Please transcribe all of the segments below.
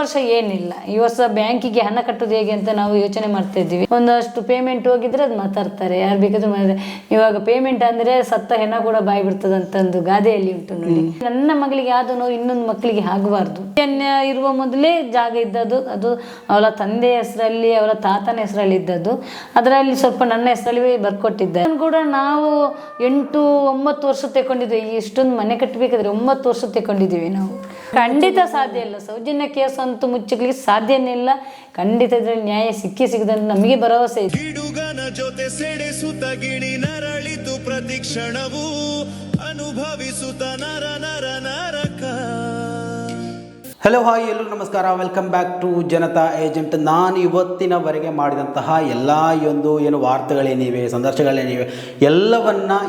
ವರ್ಷ ಏನಿಲ್ಲ, ಈ ವರ್ಷ ಬ್ಯಾಂಕಿಗೆ ಹಣ ಕಟ್ಟೋದು ಹೇಗೆ ಅಂತ ನಾವು ಯೋಚನೆ ಮಾಡ್ತಾ ಇದ್ದೀವಿ. ಒಂದಷ್ಟು ಪೇಮೆಂಟ್ ಹೋಗಿದ್ರೆ ಅದು ಮಾತಾಡ್ತಾರೆ, ಯಾರು ಬೇಕಾದ್ರೂ ಮಾಡಿದ್ರೆ. ಇವಾಗ ಪೇಮೆಂಟ್ ಅಂದ್ರೆ ಸತ್ತ ಹೆಣ ಕೂಡ ಬಾಯಿ ಬಿಡ್ತದಂತ ಒಂದು ಗಾದೆಯಲ್ಲಿ ಉಂಟು ನೋಡಿ. ನನ್ನ ಮಗಳಿಗೆ ಆದ ನೋವು ಇನ್ನೊಂದು ಮಕ್ಕಳಿಗೆ ಆಗಬಾರ್ದು. ಇರುವ ಮೊದಲೇ ಜಾಗ ಇದ್ದದ್ದು, ಅದು ಅವಳ ತಂದೆ ಹೆಸರಲ್ಲಿ, ಅವಳ ತಾತನ ಹೆಸರಲ್ಲಿ ಇದ್ದದ್ದು. ಅದರಲ್ಲಿ ಸ್ವಲ್ಪ ನನ್ನ ಹೆಸರಲ್ಲಿ ಬರ್ಕೊಟ್ಟಿದ್ದೆ ಕೂಡ. ನಾವು 8-9 ವರ್ಷ ತೆಕೊಂಡಿದ್ವಿ. ಇಷ್ಟೊಂದು ಮನೆ ಕಟ್ಟಬೇಕಾದ್ರೆ 9 ವರ್ಷ ತೆಕೊಂಡಿದ್ದೀವಿ ನಾವು. ಖಂಡಿತ ಸಾಧ್ಯ ಇಲ್ಲ. ಸೌಜನ್ಯ ಕೇಸ್ ಅಂತೂ ಮುಚ್ಚಲಿಕ್ಕೆ ಸಾಧ್ಯನೇ ಇಲ್ಲ. ಖಂಡಿತ ಇದ್ರಲ್ಲಿ ನ್ಯಾಯ ಸಿಗದಂತ ನಮಗೆ ಭರವಸೆ ಇದೆ. ಗಿಡುಗನ ಜೊತೆ ಸೆಡೆಸುತ್ತ ಗಿಣಿ ನರಳಿತು ಪ್ರತಿಕ್ಷಣವು ಅನುಭವಿಸುತ್ತ ನರ ನರ ನರಕ. ಹಲೋ ಹಾಯ್, ಎಲ್ಲರಿಗೂ ನಮಸ್ಕಾರ. Welcome back to Janata agent. ನಾನು ಇವತ್ತಿನವರೆಗೆ ಮಾಡಿದಂತಹ ಎಲ್ಲ ಏನು ವಾರ್ತೆಗಳೇನಿವೆ, ಸಂದರ್ಶನಗಳೇನಿವೆ,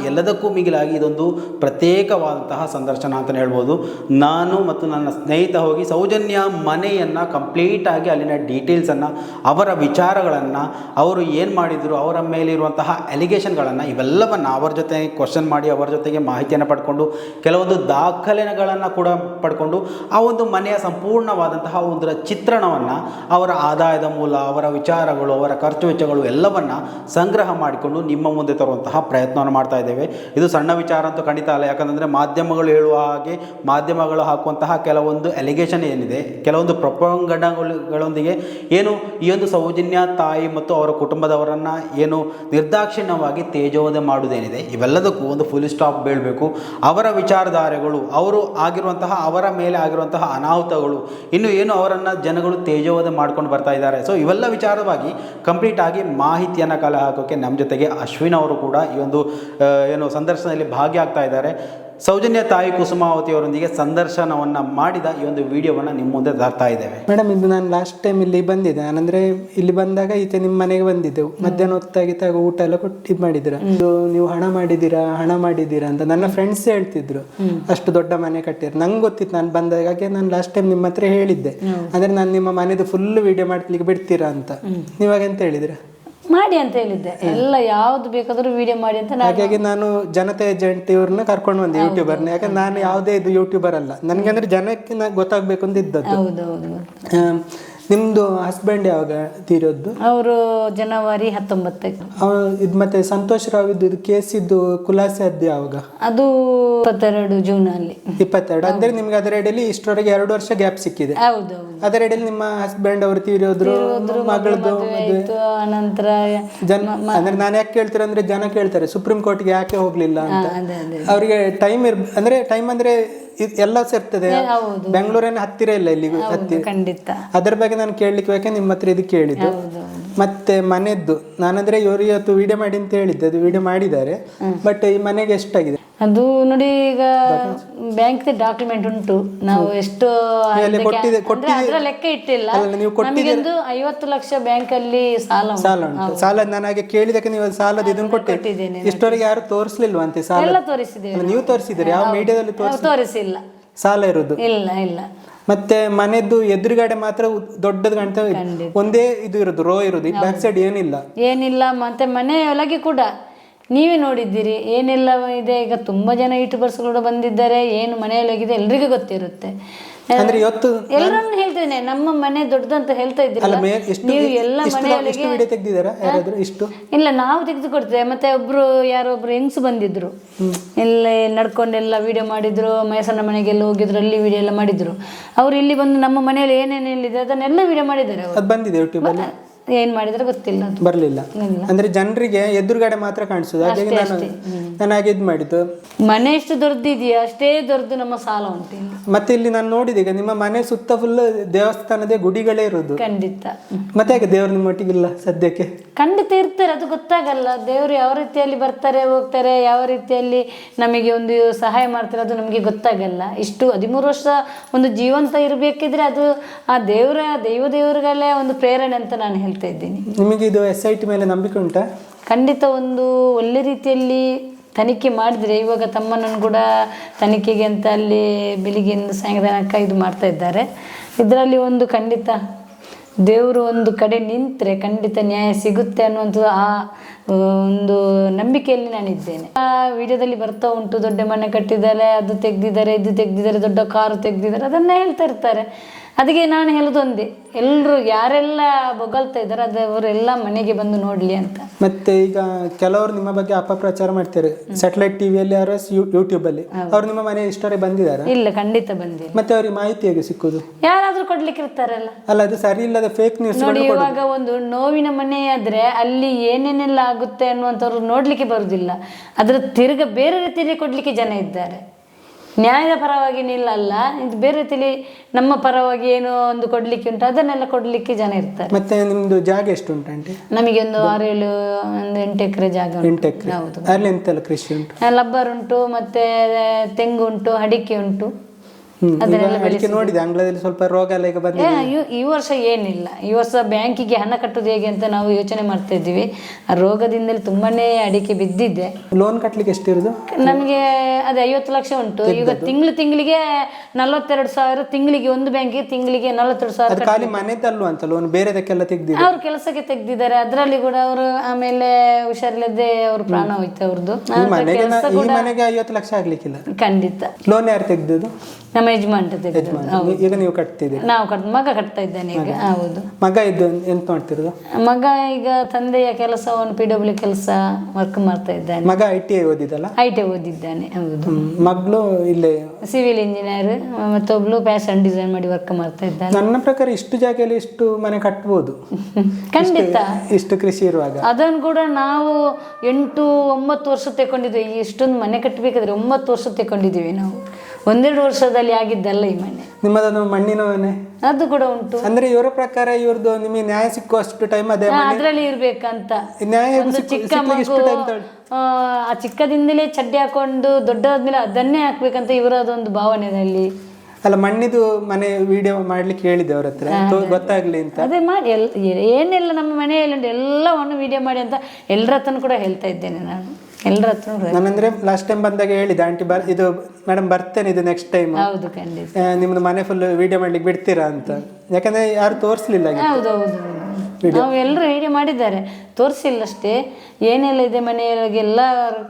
ಎಲ್ಲದಕ್ಕೂ ಮಿಗಿಲಾಗಿ ಇದೊಂದು ಪ್ರತ್ಯೇಕವಾದಂತಹ ಸಂದರ್ಶನ ಅಂತಲೇ ಹೇಳ್ಬೋದು. ನಾನು ಮತ್ತು ನನ್ನ ಸ್ನೇಹಿತ ಹೋಗಿ ಸೌಜನ್ಯ ಮನೆಯನ್ನು ಕಂಪ್ಲೀಟಾಗಿ ಅಲ್ಲಿನ ಡೀಟೇಲ್ಸನ್ನು, ಅವರ ವಿಚಾರಗಳನ್ನು, ಅವರು ಏನು ಮಾಡಿದರು, ಅವರ ಮೇಲಿರುವಂತಹ ಅಲಿಗೇಷನ್ಗಳನ್ನು, ಇವೆಲ್ಲವನ್ನು ಅವರ ಜೊತೆ ಕ್ವಶನ್ ಮಾಡಿ, ಅವರ ಜೊತೆಗೆ ಮಾಹಿತಿಯನ್ನು ಪಡ್ಕೊಂಡು, ಕೆಲವೊಂದು ದಾಖಲೆಗಳನ್ನು ಕೂಡ ಪಡ್ಕೊಂಡು ಆ ಒಂದು ಮನೆಯ ಸಂಪೂರ್ಣವಾದಂತಹ ಒಂದರ ಚಿತ್ರಣವನ್ನು, ಅವರ ಆದಾಯದ ಮೂಲ, ಅವರ ವಿಚಾರಗಳು, ಅವರ ಖರ್ಚು ವೆಚ್ಚಗಳು ಎಲ್ಲವನ್ನು ಸಂಗ್ರಹ ಮಾಡಿಕೊಂಡು ನಿಮ್ಮ ಮುಂದೆ ತರುವಂತಹ ಪ್ರಯತ್ನವನ್ನು ಮಾಡ್ತಾ ಇದ್ದೇವೆ. ಇದು ಸಣ್ಣ ವಿಚಾರ ಅಂತೂ ಖಂಡಿತ ಅಲ್ಲ. ಯಾಕಂದರೆ ಮಾಧ್ಯಮಗಳು ಹೇಳುವ ಹಾಗೆ, ಮಾಧ್ಯಮಗಳು ಹಾಕುವಂತಹ ಕೆಲವೊಂದು ಅಲಿಗೇಷನ್ ಏನಿದೆ, ಕೆಲವೊಂದು ಪ್ರೊಪಗಂಡಗಳೊಂದಿಗೆ ಏನು ಈ ಒಂದು ಸೌಜನ್ಯ ತಾಯಿ ಮತ್ತು ಅವರ ಕುಟುಂಬದವರನ್ನು ಏನು ನಿರ್ದಾಕ್ಷಿಣ್ಯವಾಗಿ ತೇಜೋವಧೆ ಮಾಡುವುದೇನಿದೆ, ಇವೆಲ್ಲದಕ್ಕೂ ಒಂದು ಫುಲ್ ಸ್ಟಾಪ್ ಬೀಳಬೇಕು. ಅವರ ವಿಚಾರಧಾರೆಗಳು, ಅವರು ಆಗಿರುವಂತಹ, ಅವರ ಮೇಲೆ ಆಗಿರುವಂತಹ ಅನಾಹುತಗಳು, ಇನ್ನು ಏನು ಅವರನ್ನು ಜನಗಳು ತೇಜೋವಧೆ ಮಾಡ್ಕೊಂಡು ಬರ್ತಾ ಇದ್ದಾರೆ. ಸೊ ಇವೆಲ್ಲ ವಿಚಾರವಾಗಿ ಕಂಪ್ಲೀಟ್ ಆಗಿ ಮಾಹಿತಿಯನ್ನು ಕಲೆ ಹಾಕೋಕ್ಕೆ ನಮ್ಮ ಜೊತೆಗೆ ಅಶ್ವಿನ್ ಅವರು ಕೂಡ ಈ ಒಂದು ಸಂದರ್ಶನದಲ್ಲಿ ಭಾಗಿಯಾಗ್ತಾ ಇದ್ದಾರೆ. ಸೌಜನ್ಯ ತಾಯಿ ಕುಸುಮಾವತಿ ಅವರೊಂದಿಗೆ ಸಂದರ್ಶನವನ್ನು ಮಾಡಿದ ಈ ಒಂದು ವಿಡಿಯೋವನ್ನು ನಿಮ್ಮ ಮುಂದೆ ತರ್ತಾ ಇದ್ದೇವೆ. ಮೇಡಮ್, ಇದು ನಾನು ಲಾಸ್ಟ್ ಟೈಮ್ ಇಲ್ಲಿ ಬಂದಿದ್ದೆ. ನಾನಂದ್ರೆ ಇಲ್ಲಿ ಬಂದಾಗ ಈಚೆ ನಿಮ್ಮ ಮನೆಗೆ ಬಂದಿದ್ದೆವು. ಮಧ್ಯಾಹ್ನ ಹೊತ್ತಾಗಿದ್ದಾಗ ಊಟ ಎಲ್ಲ ಕೊಟ್ಟು ಇದು ಮಾಡಿದ್ದೀರಾ, ನೀವು ಹಣ ಮಾಡಿದ್ದೀರಾ ಅಂತ ನನ್ನ ಫ್ರೆಂಡ್ಸ್ ಹೇಳ್ತಿದ್ರು. ಅಷ್ಟು ದೊಡ್ಡ ಮನೆ ಕಟ್ಟಿದ್ರು. ನಂಗೆ ಗೊತ್ತಿತ್ತು. ನಾನು ಬಂದಾಗ ನಾನು ಲಾಸ್ಟ್ ಟೈಮ್ ನಿಮ್ಮ ಹತ್ರ ಹೇಳಿದ್ದೆ, ಅಂದ್ರೆ ನಾನು ನಿಮ್ಮ ಮನೆದು ಫುಲ್ ವಿಡಿಯೋ ಮಾಡ್ಲಿಕ್ಕೆ ಬಿಡ್ತೀರಾ ಅಂತ. ನೀವಾಗ ಎಂತ ಹೇಳಿದ್ರೆ? ಮಾಡಿ ಅಂತ ಹೇಳಿದ್ದೆ. ಎಲ್ಲ ಯಾವ್ದು ಬೇಕಾದ್ರೂ ವಿಡಿಯೋ ಮಾಡಿ ಅಂತ. ಹಾಗಾಗಿ ನಾನು ಜನತಾ ಏಜೆಂಟ್ ಇವ್ರನ್ನ ಕರ್ಕೊಂಡು ಬಂದೆ, ಯೂಟ್ಯೂಬರ್ನ. ಯಾಕಂದ್ರೆ ನಾನು ಯಾವುದೇ ಇದು ಯೂಟ್ಯೂಬರ್ ಅಲ್ಲ. ನನಗೆ ಅಂದ್ರೆ ಜನಕ್ಕೆ ಗೊತ್ತಾಗ್ಬೇಕು ಅಂತ ಇದ್ದದ್ದು. ನಿಮ್ದು ಹಸ್ಬೆಂಡ್ ಯಾವಾಗ ತೀರೋದು? ಅವರು ಜನವರಿ 19. ಇದು ಮತ್ತೆ ಸಂತೋಷ್ ರಾವ್ ಇದು ಕೇಸ್ ಇದ್ದು ಖುಲಾಸೆ ಆದ್ದು ಯಾವಾಗ? ಅದು 22 ಜೂನ್ ಅಲ್ಲಿ. 22 ಅಂದ್ರೆ ನಿಮ್ಗೆ ಅದರ ಎಡೆಯಲ್ಲಿ ಇಷ್ಟರವರೆಗೆ 2 ವರ್ಷ ಗ್ಯಾಪ್ ಸಿಕ್ಕಿದೆ. ಅದರ ಎಡೆಯಲ್ಲಿ ನಿಮ್ಮ ಹಸ್ಬೆಂಡ್ ಅವರು ತೀರೋದ್ರು, ಮಗಳದ್ದು ನಂತರ ಅಂದ್ರೆ ನಾನು ಯಾಕೆ ಕೇಳ್ತೀರ ಅಂದ್ರೆ ಜನ ಕೇಳ್ತಾರೆ ಸುಪ್ರೀಂ ಕೋರ್ಟ್ಗೆ ಯಾಕೆ ಹೋಗ್ಲಿಲ್ಲ ಅಂತ. ಅವರಿಗೆ ಟೈಮ್ ಅಂದ್ರೆ ಎಲ್ಲ ಸೇರ್ತದೆ. ಬೆಂಗಳೂರಿನ ಹತ್ತಿರ ಇಲ್ಲ ಇಲ್ಲಿಗೂ ಹತ್ತಿರ. ಖಂಡಿತ ಅದರ ಬಗ್ಗೆ ನಾನು ಕೇಳಲಿಕ್ಕೆ ಬೇಕೆ ನಿಮ್ಮ ಹತ್ರ ಇದು ಕೇಳಿದ್ದು. ಮತ್ತೆ ಮನೆದ್ದು ನಾನಂದ್ರೆ ಇವರು ಇವತ್ತು ವಿಡಿಯೋ ಮಾಡಿ ಅಂತ ಹೇಳಿದ್ದೆ, ಅದು ವಿಡಿಯೋ ಮಾಡಿದ್ದಾರೆ. ಬಟ್ ಈ ಮನೆಗೆ ಎಷ್ಟಾಗಿದೆ ಅದು ನೋಡಿ. ಈಗ ಬ್ಯಾಂಕ್ ಡಾಕ್ಯುಮೆಂಟ್ ಉಂಟು, ನಾವು ಎಷ್ಟು ಅದರ ಲೆಕ್ಕ ಇಟ್ಟಿಲ್ಲ. ನಮಗೊಂದು 50 ಲಕ್ಷ ಬ್ಯಾಂಕ್ ಅಲ್ಲಿ ಸಾಲ ಉಂಟು. ಸಾಲ ನಾನು ಹಾಗೆ ಕೇಳಿದಕ್ಕೆ ನೀವು ಸಾಲದ ಇದನ್ನು ಕೊಟ್ಟಿದ್ದೇನೆ. ಇಷ್ಟವರೆಗೆ ಯಾರು ತೋರಿಸ್ಲಿಲ್ವಾ ಅಂತೆ? ಸಾಲ ಎಲ್ಲ ತೋರಿಸಿದ್ದೇವೆ. ನೀವು ತೋರಿಸಿದ್ರಿ? ಯಾವ ಮೀಡಿಯಾದಲ್ಲಿ ತೋರಿಸಿಲ್ಲ. ಸಾಲ ಇರೋದು ಇಲ್ಲ. ಮತ್ತೆ ಮನೆದ್ದು ಎದುರುಗಡೆ ಮಾತ್ರ ದೊಡ್ಡದು ಕಾಣ್ತಾ, ಒಂದೇ ಇದು ಇರೋದು, ರೋ ಇರೋದು. ಬ್ಯಾಕ್ ಸೈಡ್ ಏನಿಲ್ಲ. ಮತ್ತೆ ಮನೆಯೊಳಗೆ ಕೂಡ ನೀವೇ ನೋಡಿದ್ದೀರಿ ಏನೆಲ್ಲ ಇದೆ. ಈಗ ತುಂಬಾ ಜನ ಯೂಟ್ಯೂಬರ್ಸ್ ಕೂಡ ಬಂದಿದ್ದಾರೆ. ಏನು ಮನೆಯೊಳಗಿದೆ ಎಲ್ರಿಗೂ ಗೊತ್ತಿರುತ್ತೆ. ಎಲ್ಲರನ್ನು ಹೇಳ್ತೇನೆ, ನಮ್ಮ ಮನೆ ದೊಡ್ಡದಂತ ಹೇಳ್ತಾ ಇದ್ದೀರಲ್ಲ ನೀವು. ಎಲ್ಲ ಮನೆಯೊಳಗೆ ಇಲ್ಲ, ನಾವು ತೆಗೆದು ಕೊಡ್ತೇವೆ. ಮತ್ತೆ ಯಾರೊಬ್ರು ಹೆಂಗ್ಸು ಬಂದಿದ್ರು, ಎಲ್ಲ ನಡ್ಕೊಂಡೆಲ್ಲ ವಿಡಿಯೋ ಮಾಡಿದ್ರು. ಮೈಸೂರಿನ ಮನೆಗೆಲ್ಲ ಹೋಗಿದ್ರು, ಅಲ್ಲಿ ವಿಡಿಯೋ ಎಲ್ಲ ಮಾಡಿದ್ರು. ಅವ್ರು ಇಲ್ಲಿ ಬಂದು ನಮ್ಮ ಮನೆಯಲ್ಲಿ ಏನೇನಿದೆ ಅದನ್ನೆಲ್ಲ ವಿಡಿಯೋ ಮಾಡಿದ್ದಾರೆ. ಬಂದಿದೆ ಯೂಟ್ಯೂಬ್ ಅಲ್ಲಿ. ಏನ್ ಮಾಡಿದ್ರೆ ಗೊತ್ತಿಲ್ಲ, ಬರ್ಲಿಲ್ಲ. ಅಂದ್ರೆ ಜನರಿಗೆ ಎದುರುಗಡೆ ಮಾತ್ರ ಕಾಣಿಸುದು. ನಾನು ಹಾಗೆ ಇದು ಮಾಡಿದ್ದು. ಮನೆ ಎಷ್ಟು ದೊಡ್ಡದಿದೆಯಾ ಅಷ್ಟೇ ದೊಡ್ಡದು ನಮ್ಮ ಸಾಲ ಉಂಟು. ಮತ್ತೆ ಇಲ್ಲಿ ನಾನು ನೋಡಿದೆ, ಈಗ ನಿಮ್ಮ ಮನೆ ಸುತ್ತ ಫುಲ್ ದೇವಸ್ಥಾನದ ಗುಡಿಗಳೇ ಇರುದು. ಖಂಡಿತ. ಮತ್ತೆ ಯಾಕೆ ದೇವ್ರು ನಿಮ್ಮ ಒಟ್ಟಿಗಿಲ್ಲ ಸದ್ಯಕ್ಕೆ? ಖಂಡಿತ ಇರ್ತಾರೆ, ಅದು ಗೊತ್ತಾಗಲ್ಲ. ದೇವರು ಯಾವ ರೀತಿಯಲ್ಲಿ ಬರ್ತಾರೆ ಹೋಗ್ತಾರೆ, ಯಾವ ರೀತಿಯಲ್ಲಿ ನಮಗೆ ಒಂದು ಸಹಾಯ ಮಾಡ್ತಾರೆ, ಅದು ನಮಗೆ ಗೊತ್ತಾಗಲ್ಲ. ಇಷ್ಟು 13 ವರ್ಷ ಒಂದು ಜೀವಂತ ಇರಬೇಕಿದ್ರೆ ಅದು ಆ ದೇವರುಗಳೇ ಒಂದು ಪ್ರೇರಣೆ ಅಂತ ನಾನು ಹೇಳ್ತಾ ಇದ್ದೀನಿ. ನಿಮಗೆ ಇದು SIT ಮೇಲೆ ನಂಬಿಕೆ ಉಂಟಾ? ಖಂಡಿತ. ಒಂದು ಒಳ್ಳೆ ರೀತಿಯಲ್ಲಿ ತನಿಖೆ ಮಾಡಿದರೆ, ಇವಾಗ ತಮ್ಮನನ್ನು ಕೂಡ ತನಿಖೆಗೆ ಅಂತ ಅಲ್ಲಿ ಬೆಳಿಗ್ಗೆಯಿಂದ ಸಾಯಂಕಾಲ ಇದು ಮಾಡ್ತಾ ಇದ್ದಾರೆ. ಇದರಲ್ಲಿ ಒಂದು ಖಂಡಿತ ದೇವರು ಒಂದು ಕಡೆ ನಿಂತರೆ ಖಂಡಿತ ನ್ಯಾಯ ಸಿಗುತ್ತೆ ಅನ್ನುವಂಥದ್ದು ಆ ಒಂದು ನಂಬಿಕೆಯಲ್ಲಿ ನಾನಿದ್ದೇನೆ. ಆ ವಿಡಿಯೋದಲ್ಲಿ ಬರ್ತಾ ಉಂಟು, ದೊಡ್ಡ ಮನೆ ಕಟ್ಟಿದ್ದಾರೆ, ಅದು ತೆಗೆದಿದ್ದಾರೆ, ಇದು ತೆಗೆದಿದ್ದಾರೆ, ದೊಡ್ಡ ಕಾರು ತೆಗೆದಿದ್ದಾರೆ, ಅದನ್ನ ಹೇಳ್ತಾ ಇರ್ತಾರೆ. ಅದಕ್ಕೆ ನಾನು ಹೇಳೋದು ಒಂದೇ, ಎಲ್ಲರೂ ಯಾರೆಲ್ಲ ಬೊಗಳ್ತಾ ಇದ್ದಾರೆ ಅವರೆಲ್ಲ ಮನೆಗೆ ಬಂದು ನೋಡಲಿ ಅಂತ. ಮತ್ತೆ ಈಗ ಕೆಲವರು ನಿಮ್ಮ ಬಗ್ಗೆ ಅಪಪ್ರಚಾರ ಮಾಡ್ತಾರೆ, ಸ್ಯಾಟಲೈಟ್ ಟಿವಿಯಲ್ಲಿ ಯಾರು ಯೂಟ್ಯೂಬ್ ಅಲ್ಲಿ. ಅವ್ರು ನಿಮ್ಮ ಮನೆ ಇಷ್ಟರೇ ಬಂದಿದ್ದಾರೆ? ಇಲ್ಲ, ಖಂಡಿತ ಬಂದಿಲ್ಲ. ಮತ್ತೆ ಅವ್ರಿಗೆ ಮಾಹಿತಿ ಹೇಗೆ ಸಿಕ್ಕುದು? ಯಾರಾದ್ರೂ ಕೊಡ್ಲಿಕ್ಕೆ ಇರ್ತಾರಲ್ಲ. ಅಲ್ಲ, ಅದು ಸರಿ ಇಲ್ಲದ ಫೇಕ್ ನ್ಯೂಸ್ ನೋಡಿ, ಇವಾಗ ಒಂದು ನೋವಿನ ಮನೆ ಆದ್ರೆ ಅಲ್ಲಿ ಏನೇನೆಲ್ಲ ಆಗುತ್ತೆ ಅನ್ನುವಂಥವ್ರು ನೋಡ್ಲಿಕ್ಕೆ ಬರುದಿಲ್ಲ. ಅದ್ರ ತಿರ್ಗ ಬೇರೆ ರೀತಿಯಲ್ಲಿ ಕೊಡ್ಲಿಕ್ಕೆ ಜನ ಇದ್ದಾರೆ. ನ್ಯಾಯದ ಪರವಾಗಿ ನಿಲ್ಲಲ್ಲ, ಇದು ಬೇರೆ ರೀತಿಯಲ್ಲಿ ನಮ್ಮ ಪರವಾಗಿ ಏನೋ ಒಂದು ಕೊಡ್ಲಿಕ್ಕೆ ಉಂಟು, ಅದನ್ನೆಲ್ಲ ಕೊಡ್ಲಿಕ್ಕೆ ಜನ ಇರ್ತಾರೆ. ಮತ್ತೆ ನಿಮ್ದು ಜಾಗ ಎಷ್ಟು ಉಂಟು ಆಂಟಿ? ನಮಗೆ ಒಂದು 6-7 ಒಂದು 8 ಎಕರೆ ಜಾಗ ಉಂಟು. 8 ಎಕರೆ. ಹೌದು. ಅಲ್ಲಿ ಎಂತೆಲ್ಲ ಕೃಷಿ ಉಂಟು? ರಬ್ಬರ್ ಉಂಟು, ಮತ್ತೆ ತೆಂಗು ಉಂಟು, ಅಡಿಕೆ ಉಂಟು. ಅಡಿಕೆ ನೋಡಿದೆ ಅಂಗಳದಲ್ಲಿ ಸ್ವಲ್ಪ ರೋಗ ಎಲ್ಲ ಈಗ ಬಂದಿದೆ. ಈ ವರ್ಷ ಏನಿಲ್ಲ. ಈ ವರ್ಷ ಬ್ಯಾಂಕಿಗೆ ಹಣ ಕಟ್ಟುದು ಹೇಗೆ ಅಂತ ನಾವು ಯೋಚನೆ ಮಾಡ್ತಾ ಇದ್ದೀವಿ. ಆ ರೋಗದಿಂದಲೇ ತುಂಬಾನೇ ಅಡಿಕೆ ಬಿದ್ದಿದೆ. ಲೋನ್ ಕಟ್ಟಲಿಕ್ಕೆ ಎಷ್ಟು ಇರುದು ನಮಗೆ? ಅದೇ 50 ಲಕ್ಷ ಉಂಟು. ಈಗ ತಿಂಗಳಿಗೆ 42,000, ತಿಂಗಳಿಗೆ ಒಂದು ಬ್ಯಾಂಕಿಗೆ ತಿಂಗಳಿಗೆ 42,000. ಖಾಲಿ ಮನೆದಲ್ಲು ಅಂತ ಲೋನ್ ಬೇರೆದಕ್ಕೆಲ್ಲ ತೆಗ್ದಿದೆ. ಅವ್ರು ಕೆಲಸಕ್ಕೆ ತೆಗ್ದಿದ್ದಾರೆ, ಅದರಲ್ಲಿ ಕೂಡ ಅವರು ಆಮೇಲೆ ಹುಷಾರಿಲ್ಲದೆ ಅವ್ರ ಪ್ರಾಣ ಹೋಯ್ತು ಅವ್ರದ್ದು. ಈ ಮನೆಗೆ 50 ಲಕ್ಷ ಆಗ್ಲಿಕ್ಕಿಲ್ಲ. ಖಂಡಿತ. ಲೋನ್ ಯಾರು ತೆಗ್ದದ್ದು? ನಮ್ಮ ಯಜಮಾನ್ ತೆಗೆದು. ಈಗ ನೀವು ಕಟ್ತಿದ್ದೀರಿ? ನಾವು ಮಗ ಕಟ್ತಾ ಇದ್ದಾನೆ ಈಗ. ಹೌದು. ಮಗ ಇದ್ದು ಎಂತ ಮಾಡ್ತಿರೋದು? ಮಗ ಈಗ ತಂದೆಯ ಕೆಲಸವನ್ನು PW ಕೆಲಸ ವರ್ಕ್ ಮಾಡ್ತಾ ಇದ್ದಾನೆ. ಮಗ ITI ಓದಿದಲ್ಲ? ITI ಓದಿದ್ದಾನೆ. ಹೌದು. ಮಗಳು ಇಲ್ಲೇ ಸಿವಿಲ್ ಇಂಜಿನಿಯರ್, ಮತ್ತೊಬ್ಳು ಫ್ಯಾಷನ್ ಡಿಸೈನ್ ಮಾಡಿ ವರ್ಕ್ ಮಾಡ್ತಾ ಇದ್ದಾನೆ. ನನ್ನ ಪ್ರಕಾರ ಇಷ್ಟು ಜಾಗದಲ್ಲಿ ಇಷ್ಟು ಮನೆ ಕಟ್ಬೋದು. ಖಂಡಿತ. ಇಷ್ಟು ಕೃಷಿ ಇರುವಾಗ ಅದನ್ನು ಕೂಡ ನಾವು 8-9 ವರ್ಷ ತೆಕೊಂಡಿದ್ವಿ. ಇಷ್ಟೊಂದು ಮನೆ ಕಟ್ಟಬೇಕಾದ್ರೆ 9 ವರ್ಷ ತೆಕೊಂಡಿದ್ದೀವಿ ನಾವು. 1-2 ವರ್ಷದಲ್ಲಿ ಆಗಿದ್ದಲ್ಲ ಈ ಮನೆ. ನಿಮ್ಮದೊಂದು ಮಣ್ಣಿನ ಮನೆ ಅದು ಕೂಡ ಉಂಟು. ಅಂದ್ರೆ ಇವರ ಪ್ರಕಾರ ಇವ್ರದ್ದು ನಿಮಗೆ ನ್ಯಾಯ ಸಿಕ್ಕುವಷ್ಟು ಟೈಮ್ ಅದೇ ಅದ್ರಲ್ಲಿ ಇರ್ಬೇಕಂತ. ನ್ಯಾಯ ಒಂದು ಚಿಕ್ಕ ಮಗು ಆ ಚಿಕ್ಕದಿಂದಲೇ ಚಡ್ಡಿ ಹಾಕೊಂಡು ದೊಡ್ಡದಾದ್ಮೇಲೆ ಅದನ್ನೇ ಹಾಕ್ಬೇಕಂತ ಇವರದೊಂದು ಭಾವನೆಯಲ್ಲಿ. ಅಲ್ಲ, ಮಣ್ಣಿದು ಮನೆ ವಿಡಿಯೋ ಮಾಡ್ಲಿಕ್ಕೆ ಹೇಳಿದೆ ಅವ್ರ ಹತ್ರ, ಗೊತ್ತಾಗ್ಲಿ ಅಂತ. ಅದೇ ಮಾಡಿ ಏನೆಲ್ಲ ನಮ್ಮ ಮನೆಯಲ್ಲಿ ಉಂಟು ಎಲ್ಲವನ್ನು ವಿಡಿಯೋ ಮಾಡಿ ಅಂತ ಎಲ್ಲರ ಹತ್ರನೂ ಕೂಡ ಹೇಳ್ತಾ ಇದ್ದೇನೆ ನಾನು. ಎಲ್ಲರ ಹತ್ರ ನಾನಂದ್ರೆ ಲಾಸ್ಟ್ ಟೈಮ್ ಬಂದಾಗ ಹೇಳಿದೆ, ಆಂಟಿ ಇದು ಮೇಡಮ್ ಬರ್ತೇನೆ ಇದು ನೆಕ್ಸ್ಟ್ ಟೈಮ್. ಹೌದು, ಖಂಡಿತ. ನಿಮ್ದು ಮನೆ ಫುಲ್ ವಿಡಿಯೋ ಮಾಡ್ಲಿಕ್ಕೆ ಬಿಡ್ತೀರಾ ಅಂತ. ಯಾಕಂದ್ರೆ ಯಾರು ತೋರಿಸ್ಲಿಲ್ಲ. ಹೌದೌದು, ನಾವು ಎಲ್ಲರೂ ವಿಡಿಯೋ ಮಾಡಿದ್ದಾರೆ, ತೋರಿಸಿಲ್ಲ ಅಷ್ಟೇ. ಏನೆಲ್ಲ ಇದೆ ಮನೆಯೊಳಗೆ ಎಲ್ಲ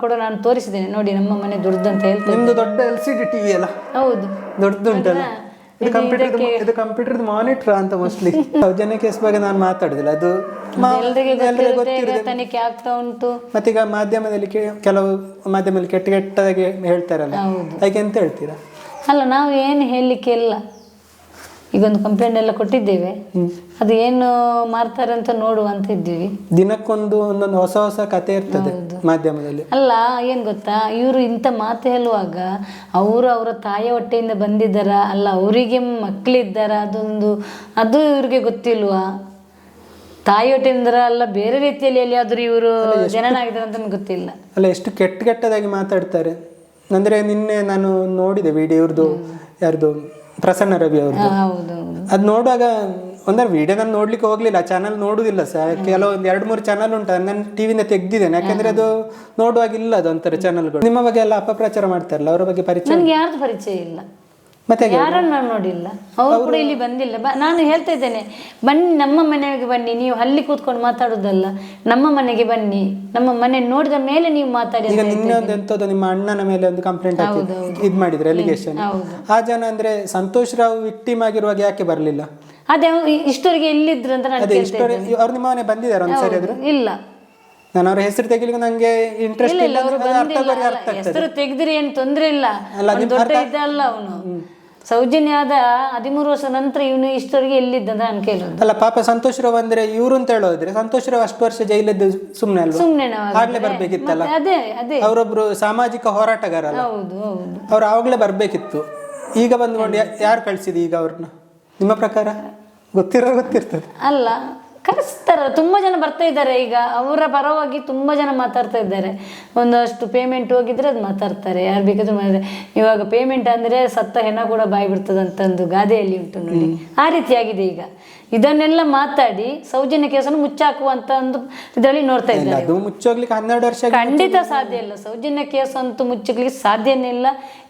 ಕೂಡ ನಾನು ತೋರಿಸಿದ್ದೇನೆ. ನೋಡಿ ನಮ್ಮ ಮನೆ ದೊಡ್ಡದಂತ ಹೇಳ್ತೇನೆ. ನಿಮ್ದು ದೊಡ್ಡ LCD TV ಅಲ್ಲ? ಹೌದು, ದೊಡ್ಡದುಂಟಲ್ಲ. ಇದು ಕಂಪ್ಯೂಟರ್ ಮಾನಿಟರ್ ಅಂತ ಮೋಸ್ಟ್ಲಿ. ಸೌಜನ್ಯ ಕೇಸ್ ಬಗ್ಗೆ ನಾನು ಮಾತಾಡುದಿಲ್ಲ, ಅದು ತನಿಖೆ ಆಗ್ತಾ ಉಂಟು. ಮತ್ತೀಗ ಮಾಧ್ಯಮದಲ್ಲಿ ಕೆಲವು ಮಾಧ್ಯಮದಲ್ಲಿ ಕೆಟ್ಟದಾಗಿ ಹೇಳ್ತಾರಲ್ಲ, ಅದಕ್ಕೆ ಎಂತ ಹೇಳ್ತೀರಾ? ಅಲ್ಲ, ನಾವು ಏನು ಹೇಳಲಿಕ್ಕೆ ಇಲ್ಲ. ಈಗೊಂದು ಕಂಪ್ಲೇಂಟ್ ಎಲ್ಲ ಕೊಟ್ಟಿದ್ದೇವೆ, ಅದು ಏನು ಮಾಡ್ತಾರೆ ಅಂತ ನೋಡುವಂತ ಇದ್ದೀವಿ. ದಿನಕ್ಕೊಂದು ಒಂದೊಂದು ಹೊಸ ಹೊಸ ಕತೆ ಇರ್ತದೆ ಮಾಧ್ಯಮದಲ್ಲಿ. ಅಲ್ಲ, ಏನು ಗೊತ್ತಾ, ಇವರು ಇಂಥ ಮಾತು ಹೇಳುವಾಗ ಅವರ ತಾಯಿಯ ಹೊಟ್ಟೆಯಿಂದ ಬಂದಿದ್ದಾರ, ಅಲ್ಲ ಅವರಿಗೆ ಮಕ್ಕಳಿದ್ದಾರ, ಅದು ಇವ್ರಿಗೆ ಗೊತ್ತಿಲ್ವಾ? ತಾಯಿ ಹೊಟ್ಟೆಯಿಂದ ಅಲ್ಲ ಬೇರೆ ರೀತಿಯಲ್ಲಿ ಎಲ್ಲಿಯಾದ್ರೂ ಇವರು ಜನನ ಆಗಿದ್ದಾರೆ ಅಂತ ನಮ್ಗೆ ಗೊತ್ತಿಲ್ಲ. ಅಲ್ಲ, ಎಷ್ಟು ಕೆಟ್ಟದಾಗಿ ಮಾತಾಡ್ತಾರೆ. ಅಂದ್ರೆ ನಿನ್ನೆ ನಾನು ನೋಡಿದೆ ವಿಡಿಯೋ ಇವ್ರದ್ದು, ಯಾರ್ದು ಪ್ರಸನ್ನ ರವಿ ಅವ್ರದ್ದು. ಅದು ನೋಡುವಾಗ ಒಂದರ ವಿಡಿಯೋ ನಾನು ನೋಡ್ಲಿಕ್ಕೆ ಹೋಗ್ಲಿಲ್ಲ, ಚಾನಲ್ ನೋಡುದಿಲ್ಲ ಸರ್. ಕೆಲವೊಂದು 2-3 ಚಾನಲ್ ಉಂಟು, ನನ್ನ ಟಿವಿನ ತೆಗ್ದಿದ್ದೇನೆ. ಯಾಕಂದ್ರೆ ಅದು ನೋಡುವಾಗಿಲ್ಲ, ಅದು ಒಂಥರ ಚಾನಲ್ಗಳು. ನಿಮ್ಮ ಬಗ್ಗೆ ಎಲ್ಲ ಅಪಪ್ರಚಾರ ಮಾಡ್ತಾರಲ್ಲ, ಅವರ ಬಗ್ಗೆ ಪರಿಚಯ? ನನಗೆ ಯಾರ್ದು ಪರಿಚಯ ಇಲ್ಲ, ಮತ್ತೆ ಯಾರನ್ನು ನಾನು ನೋಡಿಲ್ಲ, ಅವರು ಕೂಡ ಇಲ್ಲಿ ಬಂದಿಲ್ಲ. ನಾನು ಹೇಳ್ತಾ ಇದ್ದೇನೆ, ಬನ್ನಿ ನಮ್ಮ ಮನೆಗೆ ಬನ್ನಿ, ನೀವು ಅಲ್ಲಿ ಕೂತ್ಕೊಂಡು ಮಾತಾಡೋದಲ್ಲ, ನಮ್ಮ ಮನೆಗೆ ಬನ್ನಿ, ನಮ್ಮ ಮನೆ ನೋಡಿದ ಮೇಲೆ ನೀವು ಮಾತಾಡಿ. ಈಗ ನಿನ್ನೆ ಒಂದು ಎಂತದ್ದು ನಿಮ್ಮ ಅಣ್ಣನ ಮೇಲೆ ಒಂದು ಕಂಪ್ಲೇಂಟ್ ಇದು ಮಾಡಿದ್ರೆ ಅಲಿಗೇಷನ್. ಆ ಜನ ಅಂದ್ರೆ ಸಂತೋಷ್ ರಾವ್ ವಿಕ್ಟಿಮ್ ಆಗಿರುವಾಗ ಯಾಕೆ ಬರ್ಲಿಲ್ಲ? ಅದೇ ಇಷ್ಟವರೆಗೆ ಎಲ್ಲಿದ್ರು ಅಂತ ನಾನು ಅವ್ರು ನಿಮ್ಮ ಮನೆ ಬಂದಿದ್ದಾರೆ ಒಂದ್ಸರಿ ಆದ್ರು? ಇಲ್ಲ, ನಾನು ಅವ್ರ ಹೆಸರು ತೆಗಿಲಿಕ್ಕೆ ನಂಗೆ ಇಂಟ್ರೆಸ್ಟ್ ಇಲ್ಲ. ಹೆಸರು ತೆಗೆದ್ರಿ ಏನ್ ತೊಂದ್ರೆ ಇಲ್ಲ, ದೊಡ್ಡ ಇದಲ್ಲ ಅವನು. ಸೌಜನ್ಯದ 13 ವರ್ಷ ನಂತರ ಇವನು ಇಷ್ಟವರೆಗೆ ಎಲ್ಲಿದ್ದಂತ ನಾನು ಕೇಳೋದು. ಅಲ್ಲ ಪಾಪ ಸಂತೋಷ್ ರಾವ್ ಅಂದ್ರೆ ಇವ್ರು ಅಂತ ಹೇಳೋದ್ರೆ, ಸಂತೋಷ್ ರಾವ್ ಅಷ್ಟು ವರ್ಷ ಜೈಲದ್ದು ಸುಮ್ನೆ ಅಲ್ವಾ? ಆಗ್ಲೇ ಬರ್ಬೇಕಿತ್ತಲ್ಲ. ಅವರೊಬ್ರು ಸಾಮಾಜಿಕ ಹೋರಾಟಗಾರ ಅಲ್ಲ, ಅವ್ರು ಆವಾಗ್ಲೇ ಬರ್ಬೇಕಿತ್ತು. ಈಗ ಬಂದ್ಕೊಂಡು ಯಾರು ಕಳ್ಸಿದಿ ಈಗ ಅವ್ರನ್ನ? ನಿಮ್ಮ ಪ್ರಕಾರ ಗೊತ್ತಿರ್ತದೆ ಅಲ್ಲ, ಕರೆಸ್ತಾರ. ತುಂಬಾ ಜನ ಬರ್ತಾ ಇದ್ದಾರೆ ಈಗ, ಅವರ ಪರವಾಗಿ ತುಂಬಾ ಜನ ಮಾತಾಡ್ತಾ ಇದ್ದಾರೆ. ಒಂದಷ್ಟು ಪೇಮೆಂಟ್ ಹೋಗಿದ್ರೆ ಅದು ಮಾತಾಡ್ತಾರೆ, ಯಾರು ಬೇಕಾದ್ರೂ ಮಾಡಿದ್ರೆ. ಇವಾಗ ಪೇಮೆಂಟ್ ಅಂದ್ರೆ ಸತ್ತ ಹೆಣ ಕೂಡ ಬಾಯಿ ಬಿಡ್ತದಂತ ಒಂದು ಗಾದೆಯಲ್ಲಿ ಉಂಟು ನೋಡಿ, ಆ ರೀತಿಯಾಗಿದೆ ಈಗ. ಇದನ್ನೆಲ್ಲ ಮಾತಾಡಿ ಸೌಜನ್ಯ ಕೇಸನ್ನು ಮುಚ್ಚಾಕುವಂತ ಒಂದು ಇದರಲ್ಲಿ ನೋಡ್ತಾ ಇದ್ದಾರೆ. ಅದು ಮುಚ್ಚೋಗ್ಲಿಕ್ಕೆ 12 ವರ್ಷ ಖಂಡಿತ ಸಾಧ್ಯ ಇಲ್ಲ. ಸೌಜನ್ಯ ಕೇಸ್ ಅಂತೂ ಮುಚ್ಚಲಿಕ್ಕೆ ಸಾಧ್ಯನೇ ಇಲ್ಲ.